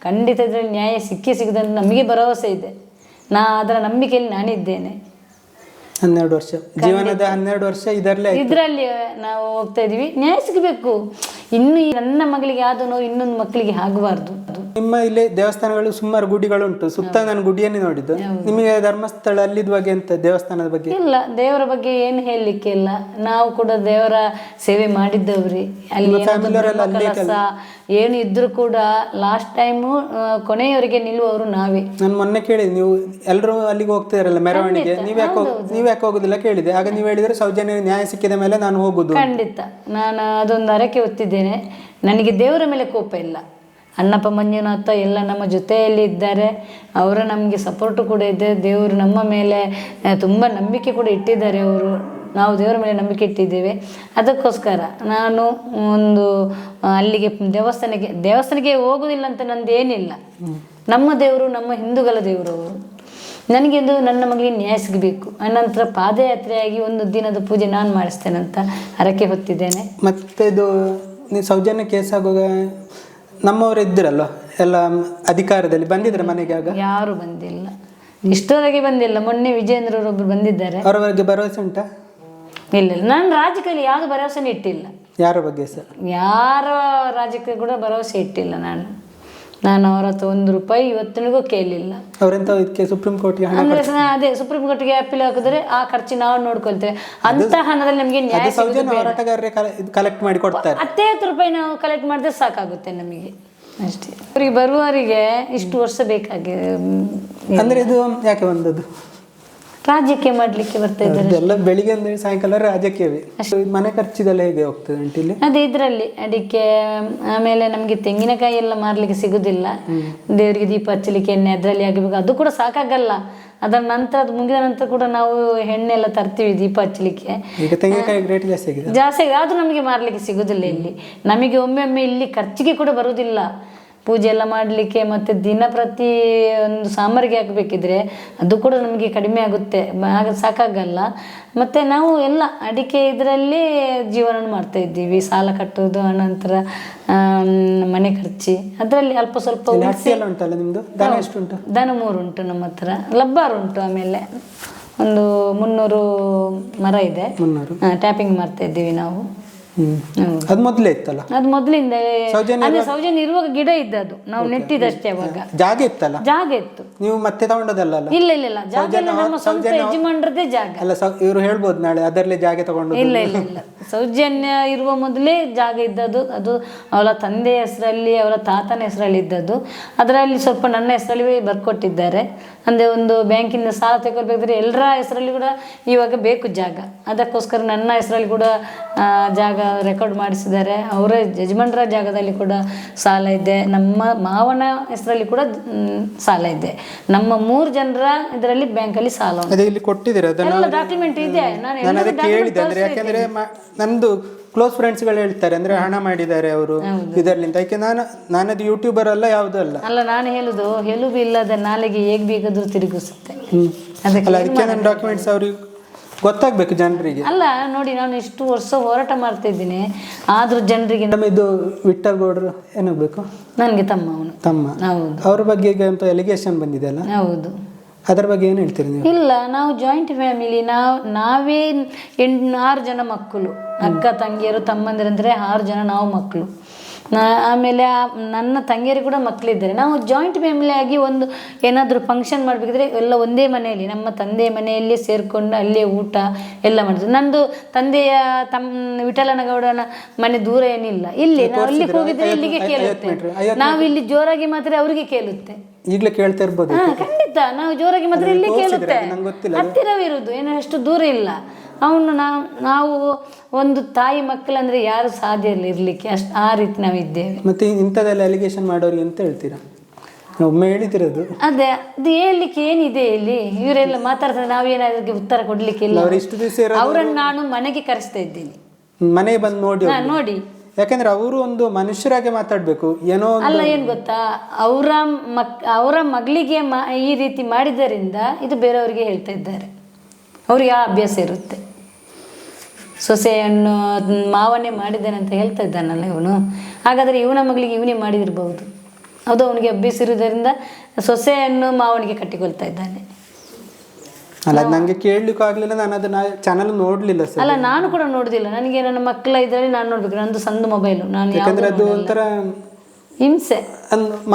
ಖಂಡಿತ ಇದರಲ್ಲಿ ನ್ಯಾಯ ಸಿಕ್ಕದಂತ ನಮಗೆ ಭರವಸೆ ಇದೆ. ಅದರ ನಂಬಿಕೆಯಲ್ಲಿ ನಾನಿದ್ದೇನೆ. 12 ವರ್ಷ ಜೀವನದ 12 ವರ್ಷ ಇದರಲ್ಲೇ ಇದರಲ್ಲಿ ನಾವು ಹೋಗ್ತಾ ಇದೀವಿ. ನ್ಯಾಯ ಸಿಗಬೇಕು. ಇನ್ನು ನನ್ನ ಮಗಳಿಗೆ ಯಾವ್ದು ನೋವು ಇನ್ನೊಂದು ಮಕ್ಕಳಿಗೆ ಆಗಬಾರ್ದು. ನಿಮ್ಮ ಇಲ್ಲಿ ದೇವಸ್ಥಾನಗಳು ಸುಮಾರು ಗುಡಿಗಳುಂಟು, ಸುತ್ತ ನಾನು ಗುಡಿಯನ್ನೇ ನೋಡಿದ್ದು. ನಿಮಗೆ ಧರ್ಮಸ್ಥಳ ಅಲ್ಲಿದ ಬಗ್ಗೆ ಅಂತ ದೇವಸ್ಥಾನದ ಬಗ್ಗೆ ಇಲ್ಲ, ದೇವರ ಬಗ್ಗೆ ಏನು ಹೇಳಲಿಕ್ಕೆ ಇಲ್ಲ. ನಾವು ಕೂಡ ದೇವರ ಸೇವೆ ಮಾಡಿದ್ದವ್ರಿ. ಅಲ್ಲಿ ಕೆಲಸ ಏನು ಇದ್ರು ಕೂಡ ಲಾಸ್ಟ್ ಟೈಮು ಕೊನೆಯವರೆಗೆ ನಿಲ್ಲುವವರು ನಾವೇ. ನಾನು ಮೊನ್ನೆ ಕೇಳಿದೆ, ನೀವು ಎಲ್ಲರೂ ಅಲ್ಲಿಗೆ ಹೋಗ್ತಿರಲ್ಲ ಮೆರವಣಿಗೆ, ನೀವ್ ಯಾಕೆ ಹೋಗುದಿಲ್ಲ ಕೇಳಿದೆ. ಆಗ ನೀವು ಹೇಳಿದ್ರೆ ಸೌಜನ್ಯ ನ್ಯಾಯ ಸಿಕ್ಕಿದ ಮೇಲೆ ನಾನು ಹೋಗುದು. ಖಂಡಿತ ನಾನು ಅದೊಂದು ಹರಕೆ ಹೊತ್ತಿದ್ದೇನೆ. ನನಗೆ ದೇವರ ಮೇಲೆ ಕೋಪ ಇಲ್ಲ. ಅಣ್ಣಪ್ಪ ಮಂಜುನಾಥ ಎಲ್ಲ ನಮ್ಮ ಜೊತೆಯಲ್ಲಿ ಇದ್ದಾರೆ. ಅವರ ನಮಗೆ ಸಪೋರ್ಟು ಕೂಡ ಇದೆ. ದೇವರು ನಮ್ಮ ಮೇಲೆ ತುಂಬ ನಂಬಿಕೆ ಕೂಡ ಇಟ್ಟಿದ್ದಾರೆ. ಅವರು ನಾವು ದೇವರ ಮೇಲೆ ನಂಬಿಕೆ ಇಟ್ಟಿದ್ದೇವೆ. ಅದಕ್ಕೋಸ್ಕರ ನಾನು ಒಂದು ಅಲ್ಲಿಗೆ ದೇವಸ್ಥಾನಕ್ಕೆ ಹೋಗೋದಿಲ್ಲ ಅಂತ ನಂದು ಏನಿಲ್ಲ. ನಮ್ಮ ದೇವರು ನಮ್ಮ ಹಿಂದೂಗಳ ದೇವರು ಅವರು. ನನಗೆಂದು ನನ್ನ ಮಗಳಿಗೆ ನ್ಯಾಯ ಸಿಗಬೇಕು. ಅನಂತರ ಪಾದಯಾತ್ರೆಯಾಗಿ ಒಂದು ದಿನದ ಪೂಜೆ ನಾನು ಮಾಡಿಸ್ತೇನೆ ಅಂತ ಹರಕೆ ಹೊತ್ತಿದ್ದೇನೆ. ಮತ್ತೆ ಇದು ನೀವು ಸೌಜನ್ಯ ಕೇಸ್ ಆಗುವಾಗ ನಮ್ಮವರು ಇದ್ದಿರಲ್ವ ಎಲ್ಲ ಅಧಿಕಾರದಲ್ಲಿ ಬಂದಿದ್ರೆ ಮನೆಗೆ? ಆಗ ಯಾರು ಬಂದಿಲ್ಲ, ಇಷ್ಟರವರೆಗೆ ಬಂದಿಲ್ಲ. ಮೊನ್ನೆ ವಿಜೇಂದ್ರರೊಬ್ಬರು ಬಂದಿದ್ದಾರೆ. ಅವರ ಬಗ್ಗೆ ಭರವಸೆ ಉಂಟಾ? ಇಲ್ಲ, ನಾನು ರಾಜಕೀಯದಲ್ಲಿ ಯಾವುದು ಭರವಸೆನೇ ಇಟ್ಟಿಲ್ಲ. ಯಾರ ಬಗ್ಗೆ ಸರ್? ಯಾರ ರಾಜಕೀಯ ಕೂಡ ಭರವಸೆ ಇಟ್ಟಿಲ್ಲ. ನಾನು ಅವರ ಹತ್ರ 1 ರೂಪಾಯಿ ಇವತ್ತಿನಿಗೂ ಕೇಳಲಿಲ್ಲ. ಅವರೆಂತ ಇದಕ್ಕೆ ಸುಪ್ರೀಂ ಕೋರ್ಟ್ಗೆ ಅಂದ್ರೆ ಅದೇ ಸುಪ್ರೀಂ ಕೋರ್ಟ್ಗೆ ಅಪೀಲ್ ಹಾಕಿದ್ರೆ ಆ ಖರ್ಚು ನಾವು ನೋಡ್ಕೊಳ್ತೇವೆ. ಅಂತ ಹಣದಲ್ಲಿ ನಮಗೆ ನ್ಯಾಯ ಹೋರಾಟಗಾರರೇ ಕಲೆಕ್ಟ್ ಮಾಡಿ ಕೊಡ್ತಾರೆ. 10 ರೂಪಾಯಿ ನಾವು ಕಲೆಕ್ಟ್ ಮಾಡಿದ್ರೆ ಸಾಕಾಗುತ್ತೆ ನಮಗೆ ಅಷ್ಟೇ. ಅವರಿಗೆ ಬರುವವರಿಗೆ ಇಷ್ಟು ವರ್ಷ ಬೇಕಾಗಿದೆ. ಅಂದ್ರೆ ಇದು ಯಾಕೆ ಬಂದದ್ದು? ರಾಜ್ಯಕ್ಕೆ ಮಾಡ್ಲಿಕ್ಕೆ ಬರ್ತಾ ಇದ್ದಾರೆ ಎಲ್ಲ. ಬೆಳಿಗ್ಗೆ ಅಂದ್ರೆ ಸಾಯಂಕಾಲ ರಾಜಕೀಯವೇ. ಮನೆ ಖರ್ಚಿದೆಲ್ಲ ಹೇಗೆ ಹೋಗ್ತದೆ ಅಂಟಿಲ್ಲಿ? ಅದೇ ಇದರಲ್ಲಿ ಅಡಿಕೆ, ಆಮೇಲೆ ನಮಗೆ ತೆಂಗಿನಕಾಯಿ ಎಲ್ಲ ಮಾರ್ಲಿಕ್ಕೆ ಸಿಗುದಿಲ್ಲ. ದೇವರಿಗೆ ದೀಪ ಹಚ್ಚಲಿಕ್ಕೆ ಎಣ್ಣೆ ಅದರಲ್ಲಿ ಆಗಬೇಕು. ಅದು ಕೂಡ ಸಾಕಾಗಲ್ಲ. ಅದರ ನಂತರ ಅದು ಮುಗಿದ ನಂತರ ಕೂಡ ನಾವು ಎಣ್ಣೆ ಎಲ್ಲ ತರ್ತೀವಿ ದೀಪ ಹಚ್ಚಲಿಕ್ಕೆ. ಈಗ ತೆಂಗಿನಕಾಯಿ ರೇಟ್ ಜಾಸ್ತಿ ಆಗಿದೆ. ಜಾಸ್ತಿ ಆಗಿದೆ, ಆದ್ರೂ ನಮಗೆ ಮಾರ್ಲಿಕ್ಕೆ ಸಿಗುದಿಲ್ಲ ಇಲ್ಲಿ. ನಮಗೆ ಒಮ್ಮೆ ಇಲ್ಲಿ ಖರ್ಚಿಗೆ ಕೂಡ ಬರುವುದಿಲ್ಲ. ಪೂಜೆ ಎಲ್ಲ ಮಾಡಲಿಕ್ಕೆ ಮತ್ತು ದಿನ ಪ್ರತಿ ಒಂದು ಸಾಂಬಾರಿಗೆ ಹಾಕಬೇಕಿದ್ರೆ ಅದು ಕೂಡ ನಮಗೆ ಕಡಿಮೆ ಆಗುತ್ತೆ, ಆಗ ಸಾಕಾಗಲ್ಲ. ಮತ್ತು ನಾವು ಎಲ್ಲ ಅಡಿಕೆ ಇದರಲ್ಲಿ ಜೀವನ ಮಾಡ್ತಾ ಇದ್ದೀವಿ. ಸಾಲ ಕಟ್ಟೋದು, ಅನಂತರ ಮನೆ ಖರ್ಚಿ ಅದರಲ್ಲಿ ಅಲ್ಪ ಸ್ವಲ್ಪ. ಉಂಟಲ್ಲ ನಿಮ್ಮದು? ದನ ಎಷ್ಟು ಉಂಟು? ದನ 3 ಉಂಟು ನಮ್ಮ ಹತ್ರ. ಲಬ್ಬಾರು ಉಂಟು. ಆಮೇಲೆ ಒಂದು 300 ಮರ ಇದೆ. ಟ್ಯಾಪಿಂಗ್ ಮಾಡ್ತಾ ಇದ್ದೀವಿ ನಾವು. ಅದು ಮೊದಲೇ ಇತ್ತಲ್ಲ? ಅದು ಮೊದಲಿಂದ ಸೌಜನ್ಯ ಇರುವಾಗ ಗಿಡ ಇದ್ದದ್ದು, ನಾವು ನೆಟ್ಟಿದಷ್ಟೇ. ಅವಾಗ ಜಾಗ ಇತ್ತಲ್ಲ? ಜಾಗ ಇತ್ತು. ನೀವು ಮತ್ತೆ ತಗೊಂಡದಲ್ಲ? ಇಲ್ಲ ಇಲ್ಲ ಇಲ್ಲ, ಜಾಗ ಎಲ್ಲ ನಮ್ಮ ಸ್ವಂತ ಯಜಮಾನರದೇ ಜಾಗ. ಅಲ್ಲ, ಇವರು ಹೇಳ್ಬೋದು ನಾಳೆ ಅದರಲ್ಲೇ ಜಾಗ ತಗೊಂಡು. ಇಲ್ಲ ಇಲ್ಲ ಇಲ್ಲ, ಸೌಜನ್ಯ ಇರುವ ಮೊದಲೇ ಜಾಗ ಇದ್ದದ್ದು. ಅದು ಅವಳ ತಂದೆ ಹೆಸರಲ್ಲಿ, ಅವಳ ತಾತನ ಹೆಸರಲ್ಲಿ ಇದ್ದದ್ದು. ಅದರಲ್ಲಿ ಸ್ವಲ್ಪ ನನ್ನ ಹೆಸರಲ್ಲಿ ಬರ್ಕೊಟ್ಟಿದ್ದಾರೆ. ಅಂದರೆ ಒಂದು ಬ್ಯಾಂಕಿಂದ ಸಾಲ ತಗೊಳ್ಬೇಕಾದ್ರೆ ಎಲ್ಲರ ಹೆಸರಲ್ಲಿ ಕೂಡ ಇವಾಗ ಬೇಕು ಜಾಗ. ಅದಕ್ಕೋಸ್ಕರ ನನ್ನ ಹೆಸರಲ್ಲಿ ಕೂಡ ಜಾಗ ರೆಕಾರ್ಡ್ ಮಾಡಿಸಿದ್ದಾರೆ. ಅವರ ಯಜಮಾನರ ಜಾಗದಲ್ಲಿ ಕೂಡ ಸಾಲ ಇದೆ. ನಮ್ಮ ಮಾವನ ಹೆಸರಲ್ಲಿ ಕೂಡ ಸಾಲ ಇದೆ. ನಮ್ಮ 3 ಜನರ ಇದರಲ್ಲಿ ಬ್ಯಾಂಕಲ್ಲಿ ಸಾಲ ಇಲ್ಲಿ ಕೊಟ್ಟಿದ್ದೀರಾ? ಡಾಕ್ಯುಮೆಂಟ್ ಇದೆ. ನಾನು ಅದಕ್ಕೆ ಹೇಳಿದೆ, ಅಂದ್ರೆ ಯಾಕೆಂದ್ರೆ ನಂದು ಕ್ಲೋಸ್ ಫ್ರೆಂಡ್ಸ್ಗಳು ಹೇಳ್ತಾರೆ, ಅಂದ್ರೆ ಹಣ ಮಾಡಿದ್ದಾರೆ ಅವರು ಇದರ್ಲಿಂದ. ಯಾಕೆ ನಾನದು ಯೂಟ್ಯೂಬರ್ ಅಲ್ಲ, ಯಾವುದೂ ಅಲ್ಲ. ಅಲ್ಲ, ನಾನು ಹೇಳುದು ಎಲುಬು ಇಲ್ಲದ ನಾಲೆಗೆ ಹೇಗೆ ಬೇಕಾದ್ರೂ ತಿರುಗಿಸುತ್ತೆ. ಅದಕ್ಕೆ ನನ್ನ ಡಾಕ್ಯುಮೆಂಟ್ಸ್ ಅವ್ರಿಗೆ ಗೊತ್ತಾಗ್ಬೇಕು ಜನರಿಗೆ. ಅಲ್ಲ ನೋಡಿ, ನಾನು ಇಷ್ಟು ವರ್ಷ ಹೋರಾಟ ಮಾಡ್ತಾ ಇದ್ದೀನಿ, ಆದ್ರೂ ಜನರಿಗೆ. ಇದು ವಿಠಲ್ ಗೌಡ್ರು ಏನಾಗಬೇಕು? ನನಗೆ ತಮ್ಮ. ಅವನು ತಮ್ಮ. ಹೌದು. ಅವ್ರ ಬಗ್ಗೆ ಈಗ ಅಂತ ಎಲಿಗೇಷನ್ ಬಂದಿದೆ ಅಲ್ಲ? ಹೌದು. ಅದರ ಬಗ್ಗೆ ಏನು ಹೇಳ್ತೀರಿ ನೀವು? ಇಲ್ಲ, ನಾವು ಜಾಯಿಂಟ್ ಫ್ಯಾಮಿಲಿ. ನಾವೇ 6 ಜನ ಮಕ್ಕಳು, ಅಕ್ಕ ತಂಗಿಯರು ತಮ್ಮಂದಿರಂದರೆ 6 ಜನ ನಾವು ಮಕ್ಕಳು. ಆಮೇಲೆ ನನ್ನ ತಂಗಿಯರಿಗೆ ಕೂಡ ಮಕ್ಕಳಿದ್ದಾರೆ. ನಾವು ಜಾಯಿಂಟ್ ಫ್ಯಾಮಿಲಿ ಆಗಿ ಒಂದು ಏನಾದರೂ ಫಂಕ್ಷನ್ ಮಾಡಬೇಕಿದ್ರೆ ಎಲ್ಲ ಒಂದೇ ಮನೆಯಲ್ಲಿ, ನಮ್ಮ ತಂದೆ ಮನೆಯಲ್ಲೇ ಸೇರಿಕೊಂಡು ಅಲ್ಲೇ ಊಟ ಎಲ್ಲ ಮಾಡಿದ್ರು. ನಂದು ತಂದೆಯ ವಿಠಲನಗೌಡನ ಮನೆ ದೂರ ಏನಿಲ್ಲ. ಇಲ್ಲಿ ನಾವು ಇಲ್ಲಿಗೆ ಹೋಗಿದ್ರೆ ಇಲ್ಲಿಗೆ ಕೇಳುತ್ತೆ. ನಾವು ಇಲ್ಲಿ ಜೋರಾಗಿ ಮಾತ್ರ ಅವರಿಗೆ ಕೇಳುತ್ತೆ. ಈಗಲೇ ಕೇಳ್ತಾ ಇರ್ಬೋದು. ಖಂಡಿತ, ನಾವು ಜೋರಾಗಿ ಮಾತ್ರ ಇಲ್ಲಿ ಕೇಳುತ್ತೆ. ಹತ್ತಿರವಿರುವುದು, ಏನೋ ಅಷ್ಟು ದೂರ ಇಲ್ಲ. ಅವನು ನಾವು ಒಂದು ತಾಯಿ ಮಕ್ಕಳಂದ್ರೆ ಯಾರು ಸಾಧ್ಯ ಇಲ್ಲ ಇರ್ಲಿಕ್ಕೆ, ಅಷ್ಟು ಆ ರೀತಿ ನಾವಿದ್ದೇವೆ. ಮತ್ತೆ ಇಂಥದ್ದೆಲ್ಲ ಅಲಿಗೇಷನ್ ಮಾಡೋರಿಗೆ ಅಂತ ಹೇಳ್ತೀರಾ? ಒಮ್ಮೆ ಹೇಳಿದಿರೋದು ಅದೇ, ಅದು ಹೇಳಲಿಕ್ಕೆ ಏನಿದೆ ಇಲ್ಲಿ? ಇವರೆಲ್ಲ ಮಾತಾಡ್ತಾರೆ, ನಾವೇನಾದ್ರಿಗೆ ಉತ್ತರ ಕೊಡ್ಲಿಕ್ಕೆ ಇಲ್ಲ. ಅವರನ್ನು ನಾನು ಮನೆಗೆ ಕರೆಸ್ತಾ ಇದ್ದೀನಿ, ಮನೆಗೆ ಬಂದು ನೋಡಿ. ಯಾಕಂದ್ರೆ ಅವರು ಒಂದು ಮನುಷ್ಯರಾಗೆ ಮಾತಾಡ್ಬೇಕು. ಏನೋ ಅಲ್ಲ, ಏನ್ ಗೊತ್ತಾ, ಅವರ ಮಗಳಿಗೆ ಈ ರೀತಿ ಮಾಡಿದ್ದರಿಂದ ಇದು ಬೇರೆಯವರಿಗೆ ಹೇಳ್ತಾ ಇದ್ದಾರೆ. ಅವ್ರಿಗೆ ಆ ಅಭ್ಯಾಸ ಇರುತ್ತೆ. ಸೊಸೆಯನ್ನು ಮಾವನೇ ಮಾಡಿದ್ದಾನೆ ಅಂತ ಹೇಳ್ತಾ ಇದ್ದಾನಲ್ಲ ಇವನು. ಹಾಗಾದರೆ ಇವನ ಮಗಳಿಗೆ ಇವನೇ ಮಾಡಿದಿರ್ಬಹುದು. ಅದು ಅವನಿಗೆ ಅಭ್ಯಾಸ ಇರುವುದರಿಂದ ಸೊಸೆಯನ್ನು ಮಾವನಿಗೆ ಕಟ್ಟಿಕೊಳ್ತಾ ಇದ್ದಾನೆ. ಅಲ್ಲ ನಂಗೆ ಕೇಳಲಿಕ್ಕೂ ಆಗ್ಲಿಲ್ಲ, ನಾನು ಅದನ್ನ ಚಾನಲ್ ನೋಡ್ಲಿಲ್ಲ ಸರ್. ಅಲ್ಲ ನಾನು ಕೂಡ ನೋಡುದಿಲ್ಲ, ನನಗೆ ನನ್ನ ಮಕ್ಕಳ ಇದ್ರಲ್ಲಿ ನಾನು ನೋಡ್ಬೇಕು, ನಂದು ಸಣ್ಣ ಮೊಬೈಲು, ನಾನು ಯಾಕಂದ್ರೆ ಅದು ಒಂಥರ ಹಿಂಸೆ,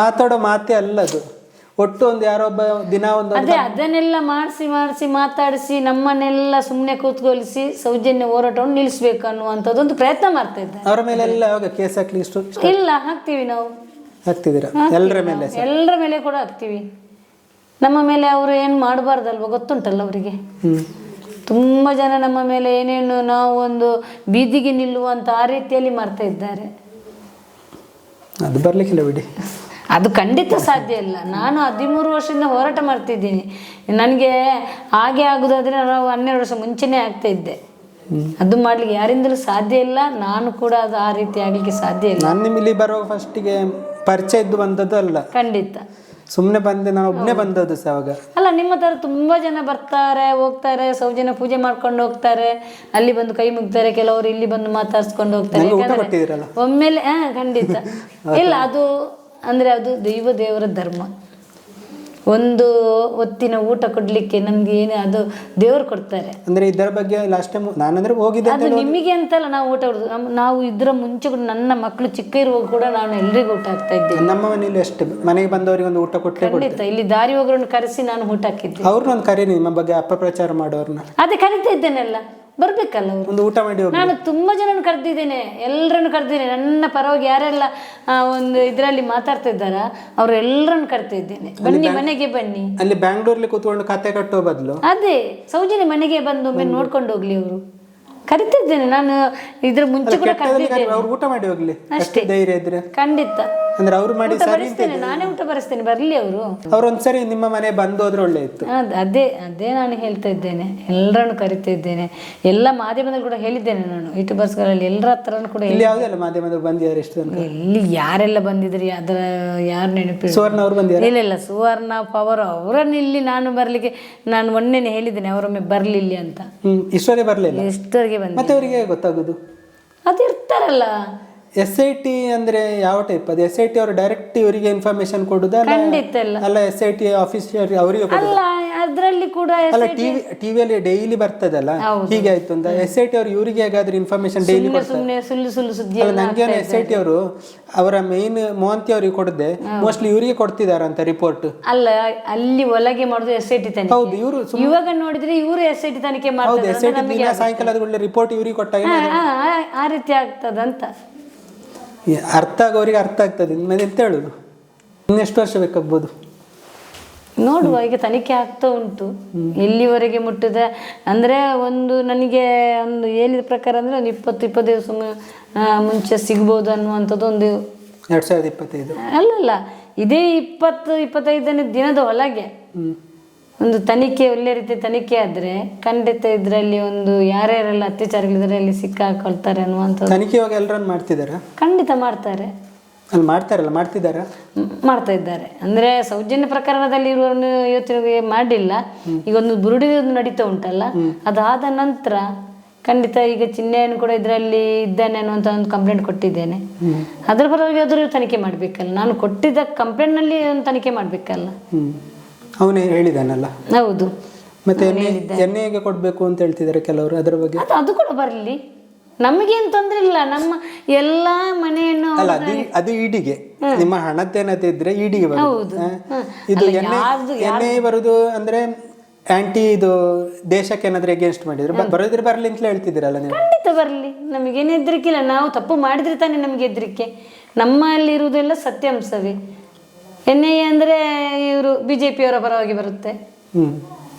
ಮಾತಾಡೋ ಮಾತೇ ಅಲ್ಲ ಅದು. ಒಟ್ಟು ಒಂದು ಯಾರೊಬ್ಬ ದಿನ ಒಂದು ಅದನ್ನೆಲ್ಲ ಮಾಡಿಸಿ ಮಾತಾಡಿಸಿ ನಮ್ಮನ್ನೆಲ್ಲ ಸುಮ್ಮನೆ ಕೂತ್ಕೊಳಿಸಿ ಸೌಜನ್ಯ ಹೋರಾಟವನ್ನು ನಿಲ್ಲಿಸ್ಬೇಕು ಅನ್ನುವಂಥದ್ದೊಂದು ಪ್ರಯತ್ನ ಮಾಡ್ತಾ ಇದ್ದಾರೆ. ಅವರ ಮೇಲೆ ಎಲ್ಲ ಯಾವಾಗ ಕೇಸ್ ಹಾಕ್ಲಿ? ಇಲ್ಲ, ಹಾಕ್ತೀವಿ ನಾವು. ಹಾಕ್ತಿದ್ದೀರಾ? ಎಲ್ಲರ ಮೇಲೆ ಕೂಡ ಹಾಕ್ತೀವಿ. ನಮ್ಮ ಮೇಲೆ ಅವರು ಏನು ಮಾಡಬಾರ್ದಲ್ವ, ಗೊತ್ತುಂಟಲ್ಲ ಅವರಿಗೆ. ತುಂಬ ಜನ ನಮ್ಮ ಮೇಲೆ ಏನೇನು ನಾವು ಒಂದು ಬೀದಿಗೆ ನಿಲ್ಲುವಂಥ ಆ ರೀತಿಯಲ್ಲಿ ಮಾಡ್ತಾ ಇದ್ದಾರೆ. ಅದು ಬರ್ಲಿಕ್ಕಿಲ್ಲ ಬಿಡಿ, ಅದು ಖಂಡಿತ ಸಾಧ್ಯ ಇಲ್ಲ. ನಾನು 13 ವರ್ಷದಿಂದ ಹೋರಾಟ ಮಾಡ್ತಿದ್ದೀನಿ. ನನಗೆ ಹಾಗೆ ಆಗೋದಾದರೆ ನಾವು 12 ವರ್ಷ ಮುಂಚೆನೇ ಆಗ್ತಾ ಇದ್ದೆ. ಅದು ಮಾಡ್ಲಿಕ್ಕೆ ಯಾರಿಂದಲೂ ಸಾಧ್ಯ ಇಲ್ಲ, ನಾನು ಕೂಡ ಅದು ಆ ರೀತಿ ಆಗ್ಲಿಕ್ಕೆ ಸಾಧ್ಯ ಇಲ್ಲ. ನಾನು ನಿಮ್ಮಲ್ಲಿ ಬರೋ ಫಸ್ಟಿಗೆ ಪರಿಚಯ ಇದ್ದು ಬಂದದ್ದು ಅಲ್ಲ, ಖಂಡಿತ ಸುಮ್ಮನೆ ಬಂದೆ, ನಾನು ಒಬ್ಬನೇ ಬಂದದ್ದು ಸಹ ಅವಾಗ. ಅಲ್ಲ, ನಿಮ್ಮ ಥರ ತುಂಬ ಜನ ಬರ್ತಾರೆ ಹೋಗ್ತಾರೆ, ಸೌಜನ್ಯ ಪೂಜೆ ಮಾಡ್ಕೊಂಡು ಹೋಗ್ತಾರೆ, ಅಲ್ಲಿ ಬಂದು ಕೈ ಮುಗ್ತಾರೆ, ಕೆಲವರು ಇಲ್ಲಿ ಬಂದು ಮಾತಾಡ್ಸ್ಕೊಂಡು ಹೋಗ್ತಾರೆ. ಒಮ್ಮೆಲೆ ಖಂಡಿತ ಇಲ್ಲ, ಅದು ಅಂದರೆ ಅದು ದೇವರ ಧರ್ಮ. ಒಂದು ಹೊತ್ತಿನ ಊಟ ಕೊಡ್ಲಿಕ್ಕೆ ನಮ್ಗೆ ಏನು ಅದು ದೇವರು ಕೊಡ್ತಾರೆ. ಅಂದ್ರೆ ಇದರ ಬಗ್ಗೆ ಲಾಸ್ಟ್ ಟೈಮ್ ನಾನಂದ್ರೆ ಹೋಗಿದ್ದೆ, ಅದು ನಿಮಗೆ ಅಂತಲ್ಲ ನಾವು ಊಟ ಕೊಡೋದು. ನಾವು ಇದರ ಮುಂಚೆ ಕೂಡ ನನ್ನ ಮಕ್ಕಳು ಚಿಕ್ಕ ಇರುವಾಗ ಕೂಡ ನಾನು ಎಲ್ರಿಗೂ ಊಟ ಹಾಕ್ತಾ ಇದ್ದೆ. ನಮ್ಮ ಮನೇಲಿ ಅಷ್ಟೇ, ಮನೆಗೆ ಬಂದವರಿಗೆ ಒಂದು ಊಟ ಕೊಟ್ಟೆ. ಖಂಡಿತ ಇಲ್ಲಿ ದಾರಿ ಹೋಗೋರನ್ನು ಕರೆಸಿ ನಾನು ಊಟ ಹಾಕಿದ್ದೆ. ಅವ್ರನ್ನೊಂದು ಕರೀರಿ, ನಿಮ್ಮ ಬಗ್ಗೆ ಅಪಪ್ರಚಾರ ಮಾಡೋರ್ನ. ಅದೇ ಕರಿತಾ ಇದ್ದೇನೆಲ್ಲ, ಬರ್ಬೇಕಲ್ಲ ಅವರು. ಒಂದು ಊಟ ಮಾಡಿ ಹೋಗಿ. ನಾನು ತುಂಬಾ ಜನನ್ನು ಕರೆದಿದ್ದೇನೆ, ಎಲ್ಲರನ್ನು ಕರೆದಿದ್ದೇನೆ. ನನ್ನ ಪರವಾಗಿ ಯಾರೆಲ್ಲ ಒಂದು ಇದರಲ್ಲಿ ಮಾತಾಡ್ತಾ ಇದ್ದಾರ ಅವರೆಲ್ಲರನ್ನು ಕರಿತಾ ಇದ್ದೇನೆ. ಬನ್ನಿ, ಮನೆಗೆ ಬನ್ನಿ. ಅಲ್ಲಿ ಬ್ಯಾಂಗ್ಳೂರ್ಲಿ ಕೂತ್ಕೊಂಡು ಕತೆ ಕಟ್ಟೋ ಬದಲು ಅದೇ ಸೌಜನ್ಯ ಮನೆಗೆ ಬಂದು ಒಮ್ಮೆ ನೋಡ್ಕೊಂಡು ಹೋಗ್ಲಿ. ಅವರು ಕರಿತಿದ್ದೇನೆ ನಾನು, ಇದ್ರ ಮುಂಚೆ ಕೂಡ ಕರೆದಿದ್ದೇನೆ. ಅವ್ರು ಊಟ ಮಾಡಿ ಹೋಗ್ಲಿ ಅಷ್ಟೇ, ಧೈರ್ಯ ಇದ್ರೆ. ಖಂಡಿತ ಅಂದ್ರೆ ಅವ್ರು ಮಾಡಿ ನಾನೇ ಊಟ ಬರೆಸ್ತೇನೆ, ಬರ್ಲಿ ಅವರು. ಅವ್ರೊಂದ್ಸರಿ ನಿಮ್ಮ ಮನೆ ಬಂದು ಹೋದ್ರೆ ಒಳ್ಳೆ ಇತ್ತು. ಅದೇ ನಾನು ಹೇಳ್ತಾ ಇದ್ದೇನೆ, ಎಲ್ಲರನ್ನು ಕರಿತಾ ಇದ್ದೇನೆ. ಎಲ್ಲ ಮಾಧ್ಯಮದಲ್ಲಿ ಕೂಡ ಹೇಳಿದ್ದೇನೆ ನಾನು, ಯೂಟ್ಯೂಬರ್ಸ್ಗಳಲ್ಲಿ ಎಲ್ಲರ ಹತ್ರನೂ ಕೂಡ. ಇಲ್ಲಿ ಯಾವುದೆಲ್ಲ ಮಾಧ್ಯಮದಲ್ಲಿ ಬಂದಿದ್ದಾರೆ ಎಷ್ಟು ಜನ? ಇಲ್ಲಿ ಯಾರೆಲ್ಲ ಬಂದಿದ್ರಿ ಅದರ ಯಾರು ನೆನಪಿಲ್ಲ. ಸುವರ್ಣ ಅವರು ಬಂದಿದ್ದಾರೆ? ಇಲ್ಲ, ಸುವರ್ಣ ಪವರ್ ಅವರನ್ನು ಇಲ್ಲಿ ನಾನು ಬರ್ಲಿಕ್ಕೆ ನಾನು ಮೊನ್ನೆನೆ ಹೇಳಿದ್ದೇನೆ, ಅವರೊಮ್ಮೆ ಬರ್ಲಿಲ್ಲ ಅಂತ. ಇಷ್ಟವರೆಗೆ ಬರ್ಲಿಲ್ಲ? ಎಷ್ಟವರೆಗೆ ಬಂದ ಮತ್ತೆ ಅವರಿಗೆ ಗೊತ್ತಾಗುದು? ಅದು ಇರ್ತಾರಲ್ಲ. SIT ಅಂದ್ರೆ ಯಾವ ಟೈಪ್? ಅದು SIT ಅವರು ಡೈರೆಕ್ಟ್ ಇವರಿಗೆ ಇನ್ಫಾರ್ಮೇಶನ್ ಕೊಡುದಾ? ಖಂಡಿತ ಇಲ್ಲ. ಅಲ್ಲ, SIT ಆಫೀಸರ್ ಅವರಿಗೆ ಅಲ್ಲ, ಅದರಲ್ಲಿ ಕೂಡ ಅಲ್ಲ, ಟಿವಿಯಲ್ಲಿ ಡೈಲಿ ಬರ್ತದಲ್ಲ, ಹೀಗೆ ಆಯ್ತು ಅಂತ. SIT ಅವರು ಇವರಿಗೆ ಹೇಗಾದ್ರೆ ಇನ್ಫಾರ್ಮೇಶನ್ ಡೈಲಿ ಸುಮ್ಮನೆ ಸುಳ್ಳು ಸುದ್ದಿ. ನಂಗೇನು SIT ಅವರು ಅವರ ಮೇನ್ ಮೋಹಂತಿ ಅವರಿಗೆ ಕೊಡದೆ ಮೋಸ್ಟ್ಲಿ ಇವರಿಗೆ ಕೊಡ್ತಿದಾರ ಅಂತ ರಿಪೋರ್ಟ್. ಅಲ್ಲ, ಅಲ್ಲಿ ಒಳಗೆ ಮಾಡುದು SIT ತನಿಖೆ. ಹೌದು, ಇವರು ಇವಾಗ ನೋಡಿದ್ರೆ ಇವರು SIT ತನಿಖೆ ಮಾಡ್ತಾರೆ. SIT ದಿನ ಸಾಯಂಕಾಲ ಒಳ್ಳೆ ರಿಪೋರ್ಟ್ ಇವರಿಗೆ ಕೊಟ್ಟಾಗ ಆ ರೀತಿ ಆಗ್ತದಂತ ಅರ್ಥ ಆಗೋರಿಗೆ ಅರ್ಥ ಆಗ್ತದೆ. ಮತ್ತೆ ಎಂತ ಹೇಳುದು, ಇನ್ನೆಷ್ಟು ವರ್ಷ ಬೇಕಾಗ್ಬೋದು ನೋಡುವ. ಈಗ ತನಿಖೆ ಆಗ್ತಾ ಉಂಟು, ಎಲ್ಲಿವರೆಗೆ ಮುಟ್ಟಿದೆ ಅಂದ್ರೆ ಒಂದು ನನಗೆ ಒಂದು ಹೇಳಿದ ಪ್ರಕಾರ ಅಂದ್ರೆ ಒಂದು 20-25 ದಿವಸ ಮುಂಚೆ ಸಿಗ್ಬೋದು ಅನ್ನುವಂಥದ್ದು ಒಂದು 2025. ಅಲ್ಲಲ್ಲ, ಇದೇ 20-25ನೇ ದಿನದ ಒಳಗೆ ಒಂದು ತನಿಖೆ, ಒಳ್ಳೆ ರೀತಿ ತನಿಖೆ ಆದ್ರೆ ಖಂಡಿತ ಇದರಲ್ಲಿ ಒಂದು ಯಾರ್ಯಾರೆಲ್ಲ ಅತ್ಯಾಚಾರಗಳಿದ್ರೆ ಅಲ್ಲಿ ಸಿಕ್ಕಾಕೊಳ್ತಾರೆ ಅನ್ನುವಂಥದ್ದು. ತನಿಖೆ ಇವಾಗ ಎಲ್ಲರನ್ನು ಮಾಡ್ತಿದಾರ? ಖಂಡಿತ ಮಾಡ್ತಾರೆ. ಅಲ್ಲಿ ಮಾಡ್ತಾರಲ್ಲ, ಮಾಡ್ತಾ ಇದ್ದಾರೆ. ಅಂದ್ರೆ ಸೌಜನ್ಯ ಪ್ರಕರಣದಲ್ಲಿ ಇರುವವರನ್ನು ಇವತ್ತಿನ ಮಾಡಿಲ್ಲ. ಈಗ ಒಂದು ಬುರುಡಿ ನಡೀತಾ ಉಂಟಲ್ಲ, ಅದಾದ ನಂತರ ಖಂಡಿತ ಈಗ ಚಿನ್ನೆಯನ್ನು ಕೂಡ ಇದರಲ್ಲಿ ಇದ್ದಾನೆ ಅನ್ನುವಂಥ ಒಂದು ಕಂಪ್ಲೇಂಟ್ ಕೊಟ್ಟಿದ್ದೇನೆ. ಅದ್ರ ಪರವಾಗಿ ಆದರೂ ತನಿಖೆ ಮಾಡ್ಬೇಕಲ್ಲ, ನಾನು ಕೊಟ್ಟಿದ್ದ ಕಂಪ್ಲೇಂಟ್ ನಲ್ಲಿ ಒಂದು ತನಿಖೆ ಮಾಡ್ಬೇಕಲ್ಲ. ಅವನೇ ಹೇಳಿದಾನಲ್ಲ. ಹೌದು. ಮತ್ತೆ ಎಣ್ಣೆಗೆ ಕೊಡ್ಬೇಕು ಅಂತ ಹೇಳ್ತಿದ್ದಾರೆ ಕೆಲವರು, ಅದರ ಬಗ್ಗೆ ಅದು ಕೂಡ ಬರಲಿ, ನಮಗೇನು ತೊಂದರೆ ಇಲ್ಲ. ನಮ್ಮ ಎಲ್ಲಾ ಮನೆಯನ್ನು ಅಲ್ಲ, ಅದು ಇಡಿಗೆ ನಿಮ್ಮ ಹಣದ್ದೇನತೆ ಇದ್ರೆ ಇಡಿಗೆ ಬರುದು. ಇದು ಎಣ್ಣೆ ಬರುದು ಅಂದ್ರೆ ಆಂಟಿ ಇದು ದೇಶಕ್ಕೆ ಏನಾದ್ರೆ ಅಗೇನ್ಸ್ಟ್ ಮಾಡಿದ್ರೆ ಬರೋದ್ರೆ ಬರ್ಲಿ ಅಂತ ಹೇಳ್ತಿದ್ದೀರಲ್ಲ ನೀವು? ಖಂಡಿತ ಬರಲಿ, ನಮಗೇನು ಹೆದರಿಕಿಲ್ಲ. ನಾವು ತಪ್ಪು ಮಾಡಿದ್ರೆ ತಾನೇ ನಮಗೆ ಹೆದರಿಕೆ. ನಮ್ಮಲ್ಲಿ ಇರುವುದೆಲ್ಲ ಸತ್ಯಾಂಶವೇ. NIA ಅಂದ್ರೆ ಇವರು BJP ಅವರ ಪರವಾಗಿ ಬರುತ್ತೆ,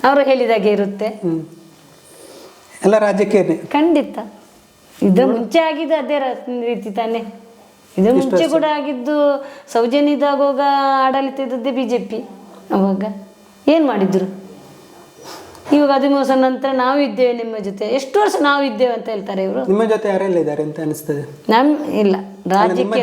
ಅವರು ಹೇಳಿದಾಗೆ ಇರುತ್ತೆ. ಎಲ್ಲ ರಾಜ್ಯಕ್ಕೆ ಖಂಡಿತ. ಇದ್ರ ಮುಂಚೆ ಆಗಿದ್ದು ಅದೇ ರೀತಿ ತಾನೆ. ಇದ್ರ ಮುಂಚೆ ಕೂಡ ಆಗಿದ್ದು ಸೌಜನ್ಯದಾಗುವಾಗ ಆಡಳಿತ ಇದ್ದದ್ದೇ BJP. ಅವಾಗ ಏನು ಮಾಡಿದ್ರು? ಇವಾಗ 13 ವರ್ಷ ನಂತರ ನಾವು ಇದ್ದೇವೆ ನಿಮ್ಮ ಜೊತೆ. ಎಷ್ಟು ವರ್ಷ ನಾವು ಇದ್ದೇವೆ ಅಂತ ಹೇಳ್ತಾರೆ ಇವರು. ನಿಮ್ಮ ಜೊತೆ ಯಾರೆಲ್ಲ ಇದ್ದಾರೆ ಅಂತ ಅನಿಸ್ತದೆ? ಇಲ್ಲ, ರಾಜ್ಯಕ್ಕೆ